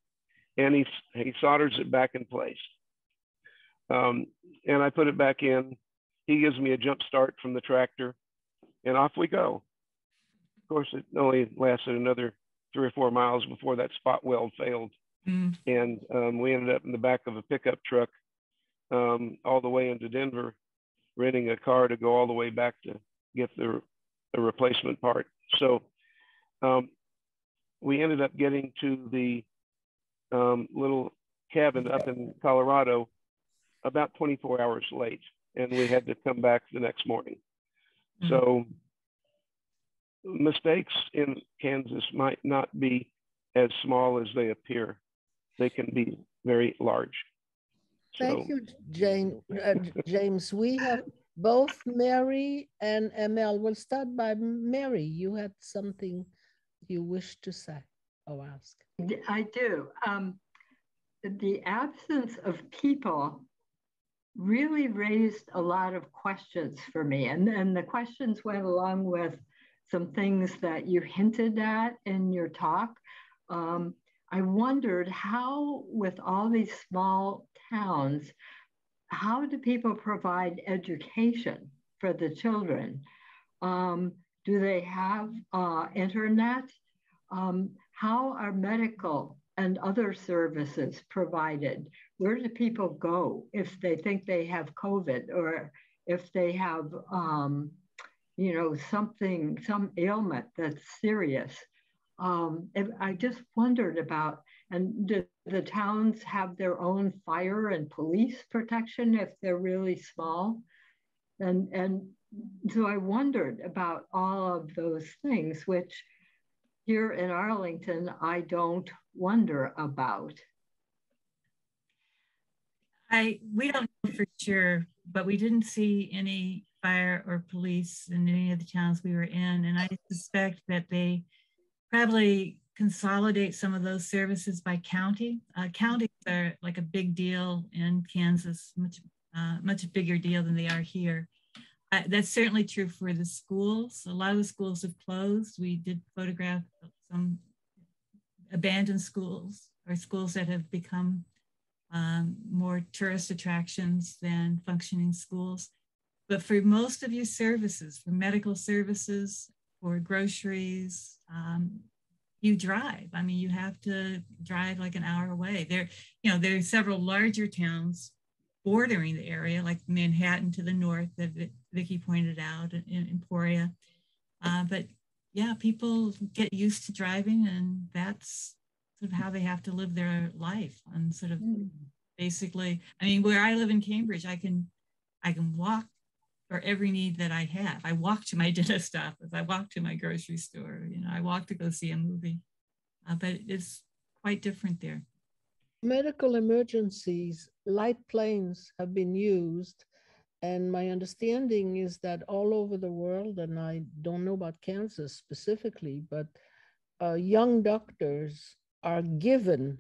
Speaker 7: And he solders it back in place. And I put it back in. He gives me a jump start from the tractor, and off we go. Of course, it only lasted another 3 or 4 miles before that spot weld failed. And we ended up in the back of a pickup truck all the way into Denver, renting a car to go all the way back to get the replacement part. So we ended up getting to the little cabin up in Colorado about 24 hours late, and we had to come back the next morning. So mistakes in Kansas might not be as small as they appear. They can be very large.
Speaker 1: Thank you, James. We have both Mary and ML. We'll start by Mary. You had something you wish to say or ask.
Speaker 8: I do. The absence of people really raised a lot of questions for me. And the questions went along with some things that you hinted at in your talk. I wondered how, with all these small towns, how do people provide education for the children? Do they have internet? How are medical and other services provided? Where do people go if they think they have COVID, or if they have, some ailment that's serious? I just wondered about, and do the towns have their own fire and police protection if they're really small? And so I wondered about all of those things, which here in Arlington, I don't wonder about.
Speaker 3: We don't know for sure, but we didn't see any fire or police in any of the towns we were in. And I suspect that they probably consolidate some of those services by county. Counties are like a big deal in Kansas, much bigger deal than they are here. That's certainly true for the schools. A lot of the schools have closed. We did photograph some abandoned schools or schools that have become more tourist attractions than functioning schools. But for most of your services, for medical services, for groceries, you drive. I mean, you have to drive like an hour away. There are several larger towns bordering the area, like Manhattan to the north that Vicki pointed out, in Emporia. But yeah, people get used to driving, and that's sort of how they have to live their life. And sort of basically, I mean, where I live in Cambridge, I can walk for every need that I have. I walk to my dentist office. I walk to my grocery store. I walk to go see a movie. But it's quite different there.
Speaker 1: Medical emergencies, light planes have been used And my understanding is that all over the world, and I don't know about Kansas specifically, but young doctors are given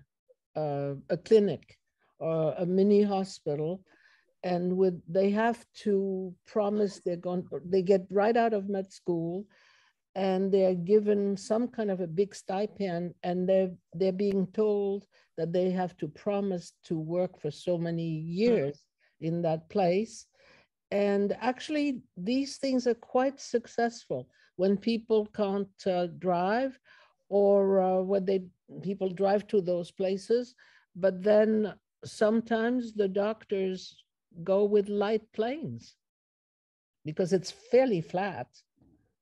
Speaker 1: a clinic or a mini hospital, and they have to promise they get right out of med school, and they're given some kind of a big stipend, and they're being told that they have to promise to work for so many years in that place. And actually, these things are quite successful when people can't drive, or when people drive to those places. But then sometimes the doctors go with light planes because it's fairly flat.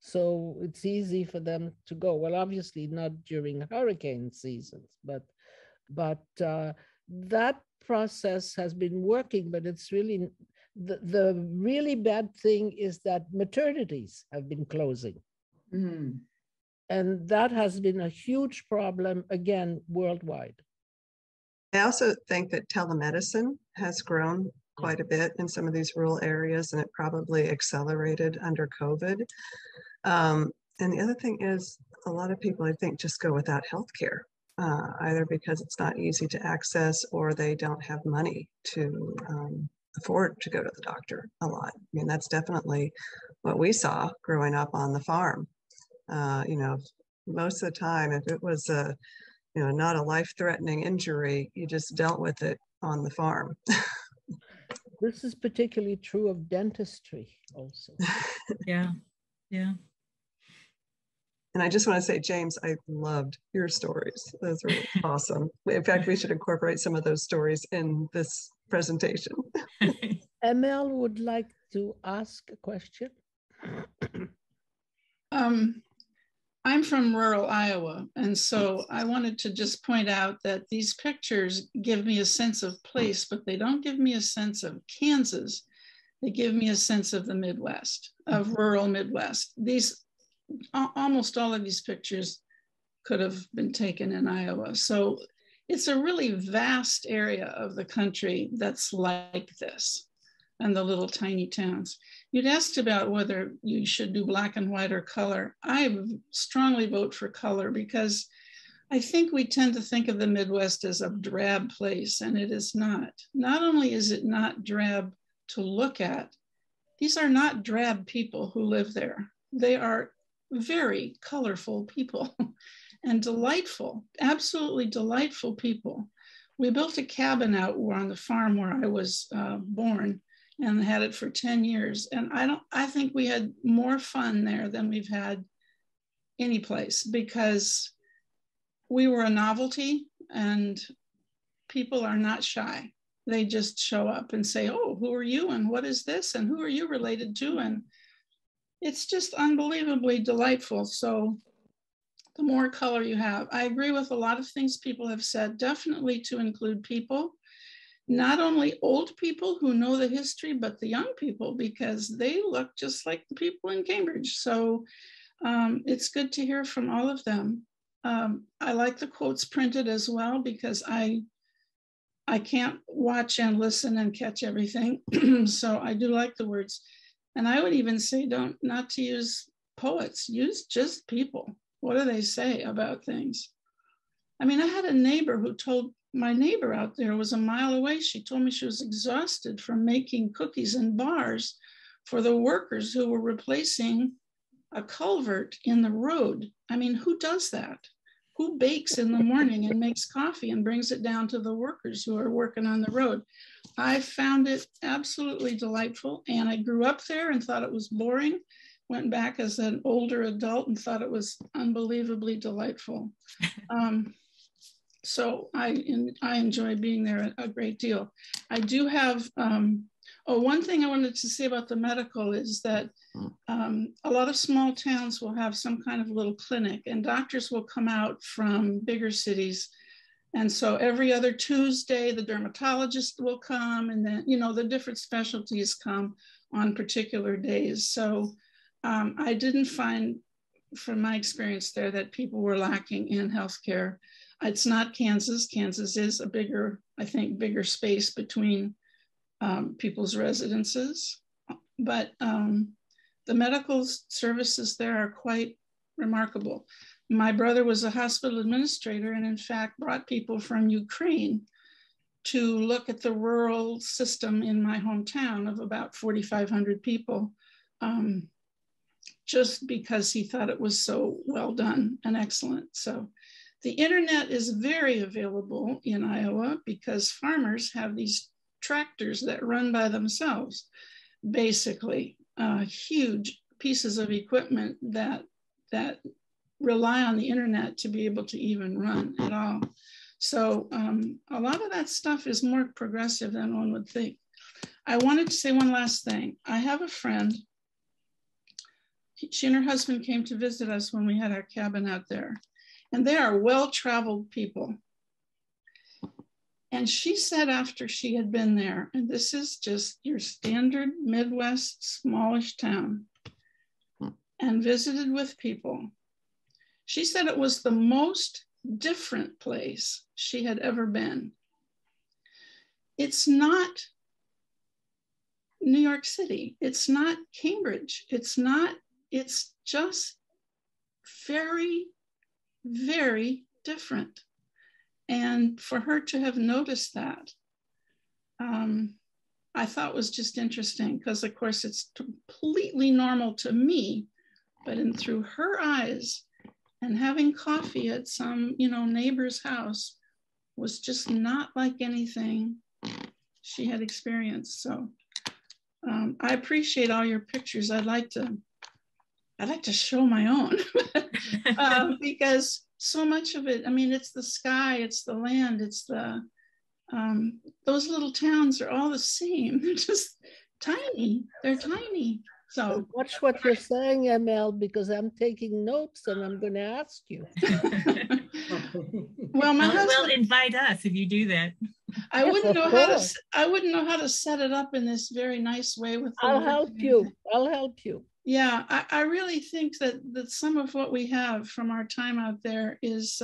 Speaker 1: So it's easy for them to go. Well, obviously not during hurricane seasons, but that process has been working, but it's really, the really bad thing is that maternities have been closing.
Speaker 8: Mm.
Speaker 1: And that has been a huge problem, again, worldwide.
Speaker 2: I also think that telemedicine has grown quite a bit in some of these rural areas, and it probably accelerated under COVID. And the other thing is, a lot of people, I think, just go without health care, either because it's not easy to access or they don't have money to afford to go to the doctor a lot. I mean, that's definitely what we saw growing up on the farm. You know, most of the time, if it was not a life-threatening injury, you just dealt with it on the farm.
Speaker 1: This is particularly true of dentistry also.
Speaker 3: Yeah, yeah.
Speaker 2: And I just want to say, James, I loved your stories. Those were awesome. In fact, we should incorporate some of those stories in this presentation.
Speaker 1: Emil would like to ask a question.
Speaker 9: I'm from rural Iowa, and so I wanted to just point out that these pictures give me a sense of place, but they don't give me a sense of Kansas. They give me a sense of the Midwest, of rural Midwest. Almost all of these pictures could have been taken in Iowa. So it's a really vast area of the country that's like this, and the little tiny towns. You'd asked about whether you should do black and white or color. I strongly vote for color because I think we tend to think of the Midwest as a drab place, and it is not. Not only is it not drab to look at, these are not drab people who live there. They are very colorful people and delightful, absolutely delightful people. We built a cabin out on the farm where I was born, and had it for 10 years. And I think we had more fun there than we've had any place, because we were a novelty and people are not shy. They just show up and say, oh, who are you? And what is this? And who are you related to? And it's just unbelievably delightful. So the more color you have, I agree with a lot of things people have said, definitely to include people. Not only old people who know the history, but the young people, because they look just like the people in Cambridge. So it's good to hear from all of them. I like the quotes printed as well, because I can't watch and listen and catch everything. So I do like the words. And I would even say not to use poets, use just people. What do they say about things? I mean, I had a neighbor who told, my neighbor out there was a mile away. She told me she was exhausted from making cookies and bars for the workers who were replacing a culvert in the road. I mean, who does that? Who bakes in the morning and makes coffee and brings it down to the workers who are working on the road? I found it absolutely delightful. And I grew up there and thought it was boring. Went back as an older adult and thought it was unbelievably delightful. So I enjoy being there a great deal. I do have, one thing I wanted to say about the medical is that a lot of small towns will have some kind of little clinic, and doctors will come out from bigger cities. And so every other Tuesday, the dermatologist will come, and then, the different specialties come on particular days. So I didn't find, from my experience there, that people were lacking in healthcare. It's not Kansas. Kansas is a bigger space between people's residences. but the medical services there are quite remarkable. My brother was a hospital administrator and in fact brought people from Ukraine to look at the rural system in my hometown of about 4,500 people, just because he thought it was so well done and excellent. So the internet is very available in Iowa because farmers have these tractors that run by themselves, basically huge pieces of equipment that rely on the internet to be able to even run at all. So a lot of that stuff is more progressive than one would think. I wanted to say one last thing. I have a friend. She and her husband came to visit us when we had our cabin out there. And they are well-traveled people. And she said after she had been there, and this is just your standard Midwest smallish town, and visited with people, she said it was the most different place she had ever been. It's not New York City. It's not Cambridge. It's just very, very different. And for her to have noticed that, I thought was just interesting because of course it's completely normal to me, but through her eyes and having coffee at some, neighbor's house was just not like anything she had experienced. So I appreciate all your pictures. I'd like to show my own because so much of it, it's the sky, it's the land, it's those little towns are all the same. They're just tiny. They're tiny. So
Speaker 1: watch what you're saying, ML, because I'm taking notes and I'm going to ask you.
Speaker 9: Well, my husband
Speaker 3: will invite us if you do that.
Speaker 9: I wouldn't know how to set it up in this very nice way with.
Speaker 1: I'll help you.
Speaker 9: Yeah, I really think that some of what we have from our time out there is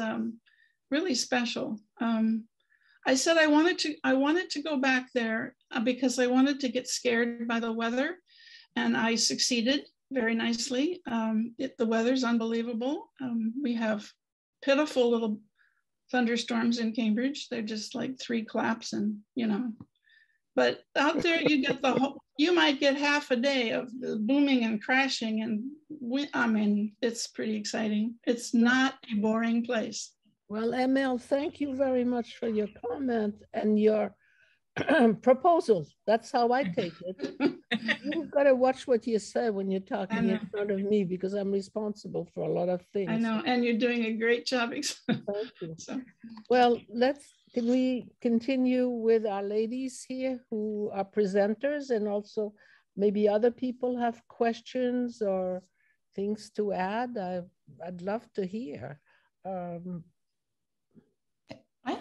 Speaker 9: really special. I said I wanted to go back there because I wanted to get scared by the weather, and I succeeded very nicely. The weather's unbelievable. We have pitiful little thunderstorms in Cambridge. They're just like 3 claps and, but out there you get you might get half a day of the booming and crashing, and it's pretty exciting. It's not a boring place.
Speaker 1: Well, ML, thank you very much for your comment and your proposal. That's how I take it. You've got to watch what you say when you're talking in front of me because I'm responsible for a lot of things.
Speaker 9: I know, and you're doing a great job.
Speaker 1: Thank you. So. Well, can we continue with our ladies here who are presenters, and also maybe other people have questions or things to add? I'd love to hear.
Speaker 5: I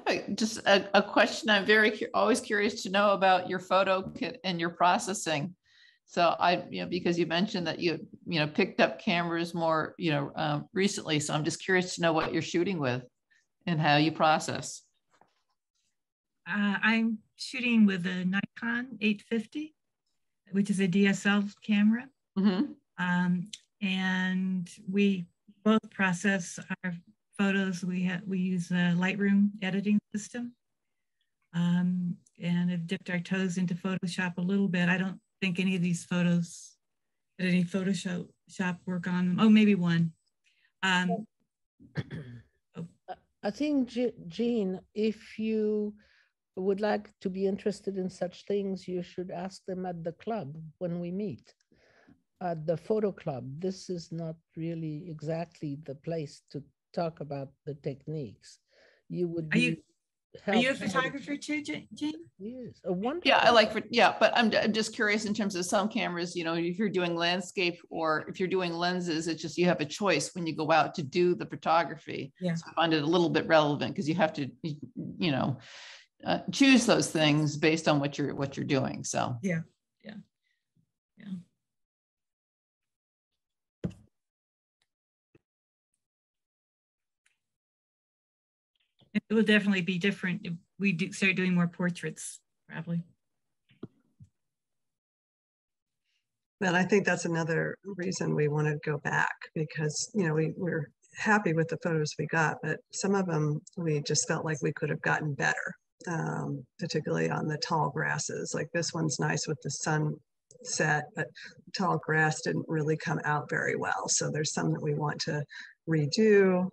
Speaker 5: have just a question. I'm always curious to know about your photo kit and your processing. So because you mentioned that you picked up cameras more, recently. So I'm just curious to know what you're shooting with and how you process.
Speaker 3: I'm shooting with a Nikon 850, which is a DSL camera. Mm-hmm. And we both process our photos. We use a Lightroom editing system, and have dipped our toes into Photoshop a little bit. I don't think any of these photos did any Photoshop work on them. Oh, maybe one.
Speaker 1: I think, Jean, if you would like to be interested in such things, you should ask them at the club when we meet. At the photo club, this is not really exactly the place to talk about the techniques. You would be.
Speaker 3: Are you a photographer too, Jean?
Speaker 1: Yes, a wonderful.
Speaker 5: Yeah, but I'm just curious in terms of some cameras, if you're doing landscape or if you're doing lenses, it's just you have a choice when you go out to do the photography.
Speaker 3: Yeah.
Speaker 5: So I find it a little bit relevant because you have to, choose those things based on what you're doing. So
Speaker 3: yeah. It will definitely be different if we start doing more portraits, probably.
Speaker 2: And I think that's another reason we want to go back, because, you know, we're happy with the photos we got, but some of them we just felt like we could have gotten better, particularly on the tall grasses. Like this one's nice with the sunset, but tall grass didn't really come out very well. So there's some that we want to redo.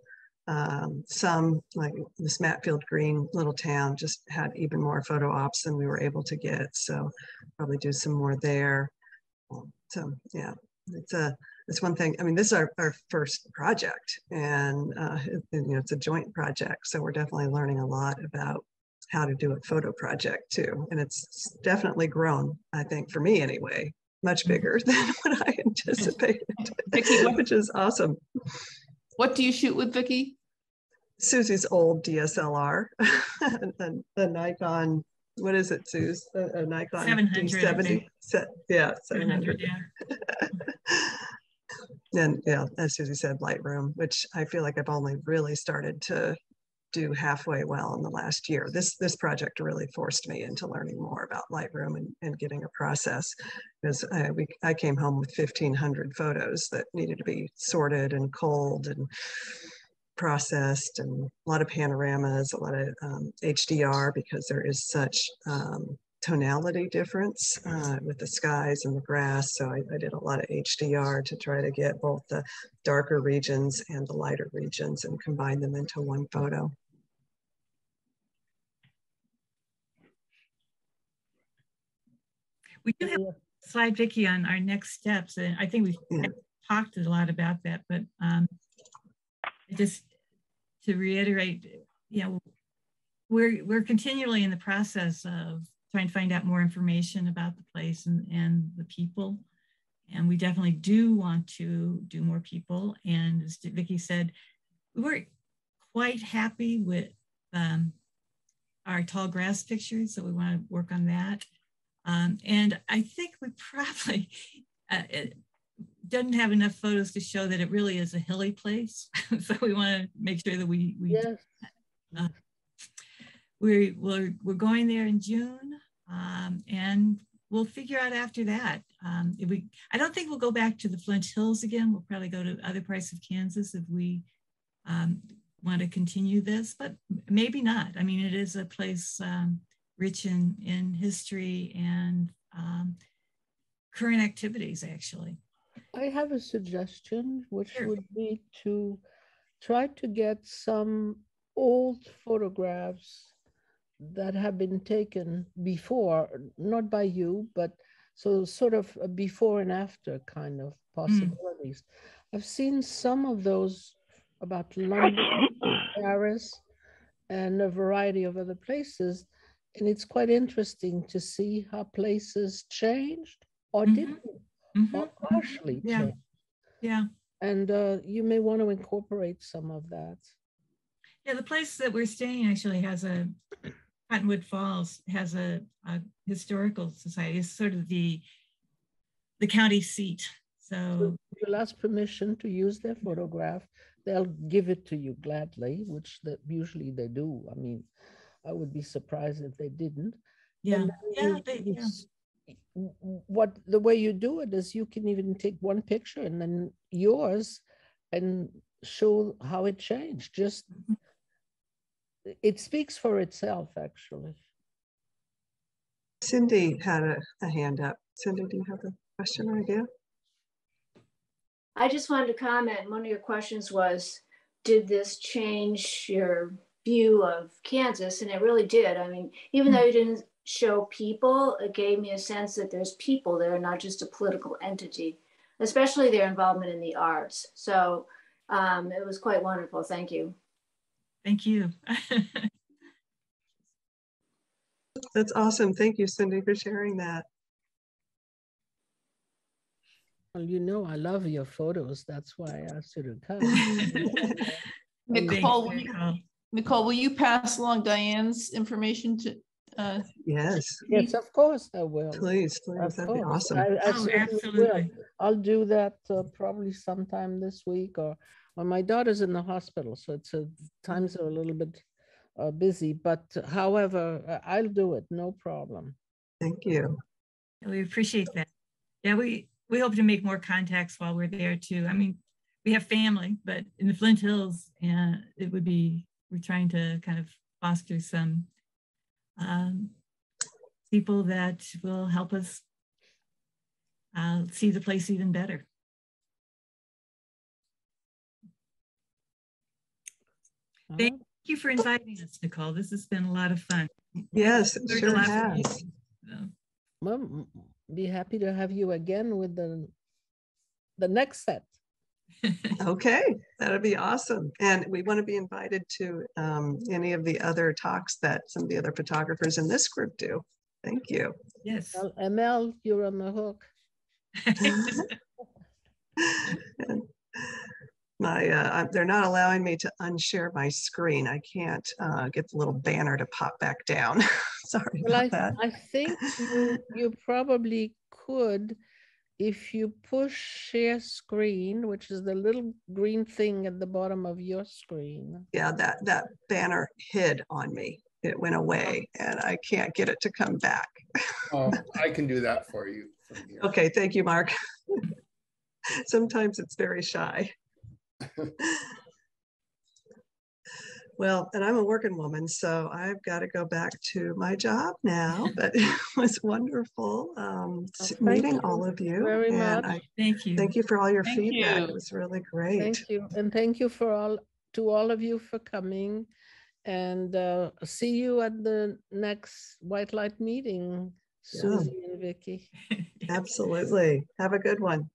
Speaker 2: Some, like this Matfield Green little town, just had even more photo ops than we were able to get. So probably do some more there. So yeah, it's one thing. I mean, this is our first project, and you know, it's a joint project. So we're definitely learning a lot about how to do a photo project too. And it's definitely grown, I think, for me anyway, much bigger than what I anticipated,
Speaker 5: Vicki,
Speaker 2: which is awesome.
Speaker 5: What do you shoot with, Vicki?
Speaker 2: Suzi's old DSLR, the Nikon. What is it, Suze? A Nikon
Speaker 3: 700.
Speaker 2: Yeah, 700.
Speaker 3: Yeah.
Speaker 2: And yeah, as Suzi said, Lightroom, which I feel like I've only really started to do halfway well in the last year. This project really forced me into learning more about Lightroom and getting a process, because I came home with 1,500 photos that needed to be sorted and culled and processed, and a lot of panoramas, a lot of HDR, because there is such tonality difference with the skies and the grass. So I did a lot of HDR to try to get both the darker regions and the lighter regions and combine them into one photo.
Speaker 3: We do have a slide, Vicki, on our next steps, and I think we've talked a lot about that, but just to reiterate, you know, we're continually in the process of trying to find out more information about the place and the people. And we definitely do want to do more people. And as Vicki said, we weren't quite happy with our tall grass pictures, so we want to work on that. And I think we probably doesn't have enough photos to show that it really is a hilly place. So we want to make sure that we
Speaker 1: yes.
Speaker 3: We're going there in June, and we'll figure out after that. I don't think we'll go back to the Flint Hills again. We'll probably go to other parts of Kansas if we want to continue this, but maybe not. I mean, it is a place rich in history and current activities, actually.
Speaker 1: I have a suggestion, which
Speaker 3: Sure.
Speaker 1: would be to try to get some old photographs that have been taken before, not by you, but so sort of a before and after kind of possibilities. I've seen some of those about London, Paris, and a variety of other places. And it's quite interesting to see how places changed or didn't, or partially changed.
Speaker 3: Yeah.
Speaker 1: And you may want to incorporate some of that.
Speaker 3: Yeah, the place that we're staying actually has Cottonwood Falls has a historical society. It's sort of the county seat. So
Speaker 1: you'll ask permission to use their photograph. They'll give it to you gladly, which usually they do. I mean, I would be surprised if they didn't.
Speaker 3: Yeah,
Speaker 1: What the way you do it is you can even take one picture and then yours and show how it changed. Just it speaks for itself, actually.
Speaker 2: Cindy had a hand up. Cindy, do you have a question or idea?
Speaker 10: I just wanted to comment. One of your questions was, did this change your view of Kansas? And it really did. I mean, even though you didn't show people, it gave me a sense that there's people there, not just a political entity, especially their involvement in the arts. So it was quite wonderful. Thank you.
Speaker 3: Thank you.
Speaker 2: That's awesome. Thank you, Cindy, for sharing that.
Speaker 1: Well, you know, I love your photos. That's why I asked you to come.
Speaker 5: Nicole, will you pass along Diane's information to?
Speaker 1: Yes, of course I will.
Speaker 2: Please, that'd be awesome.
Speaker 1: I
Speaker 3: absolutely
Speaker 1: will. I'll do that probably sometime this week, or my daughter's in the hospital, so times are a little bit busy. But however, I'll do it, no problem.
Speaker 2: Thank you.
Speaker 3: We appreciate that. Yeah, we hope to make more contacts while we're there too. I mean, we have family, but in the Flint Hills, and we're trying to kind of foster some people that will help us see the place even better. Thank you for inviting us, Nicole. This has been a lot of fun.
Speaker 2: Yes, it sure has.
Speaker 3: So.
Speaker 1: Well, be happy to have you again with the next set.
Speaker 2: Okay, that'd be awesome. And we want to be invited to any of the other talks that some of the other photographers in this group do. Thank you.
Speaker 3: Yes.
Speaker 1: Well, ML, you're on the hook.
Speaker 2: They're not allowing me to unshare my screen. I can't get the little banner to pop back down. Sorry about that.
Speaker 1: I think you probably could, if you push share screen, which is the little green thing at the bottom of your screen.
Speaker 2: Yeah, that banner hid on me. It went away and I can't get it to come back.
Speaker 11: Oh, I can do that for you from here.
Speaker 2: Okay, thank you, Mark. Sometimes it's very shy. Well, and I'm a working woman, so I've got to go back to my job now, but it was wonderful meeting all of you.
Speaker 1: Very much.
Speaker 3: Thank you.
Speaker 2: Thank you for all your feedback. It was really great.
Speaker 1: Thank you. And thank you to all of you for coming, and see you at the next White Light meeting, Suzi and Vicki.
Speaker 2: Absolutely. Have a good one.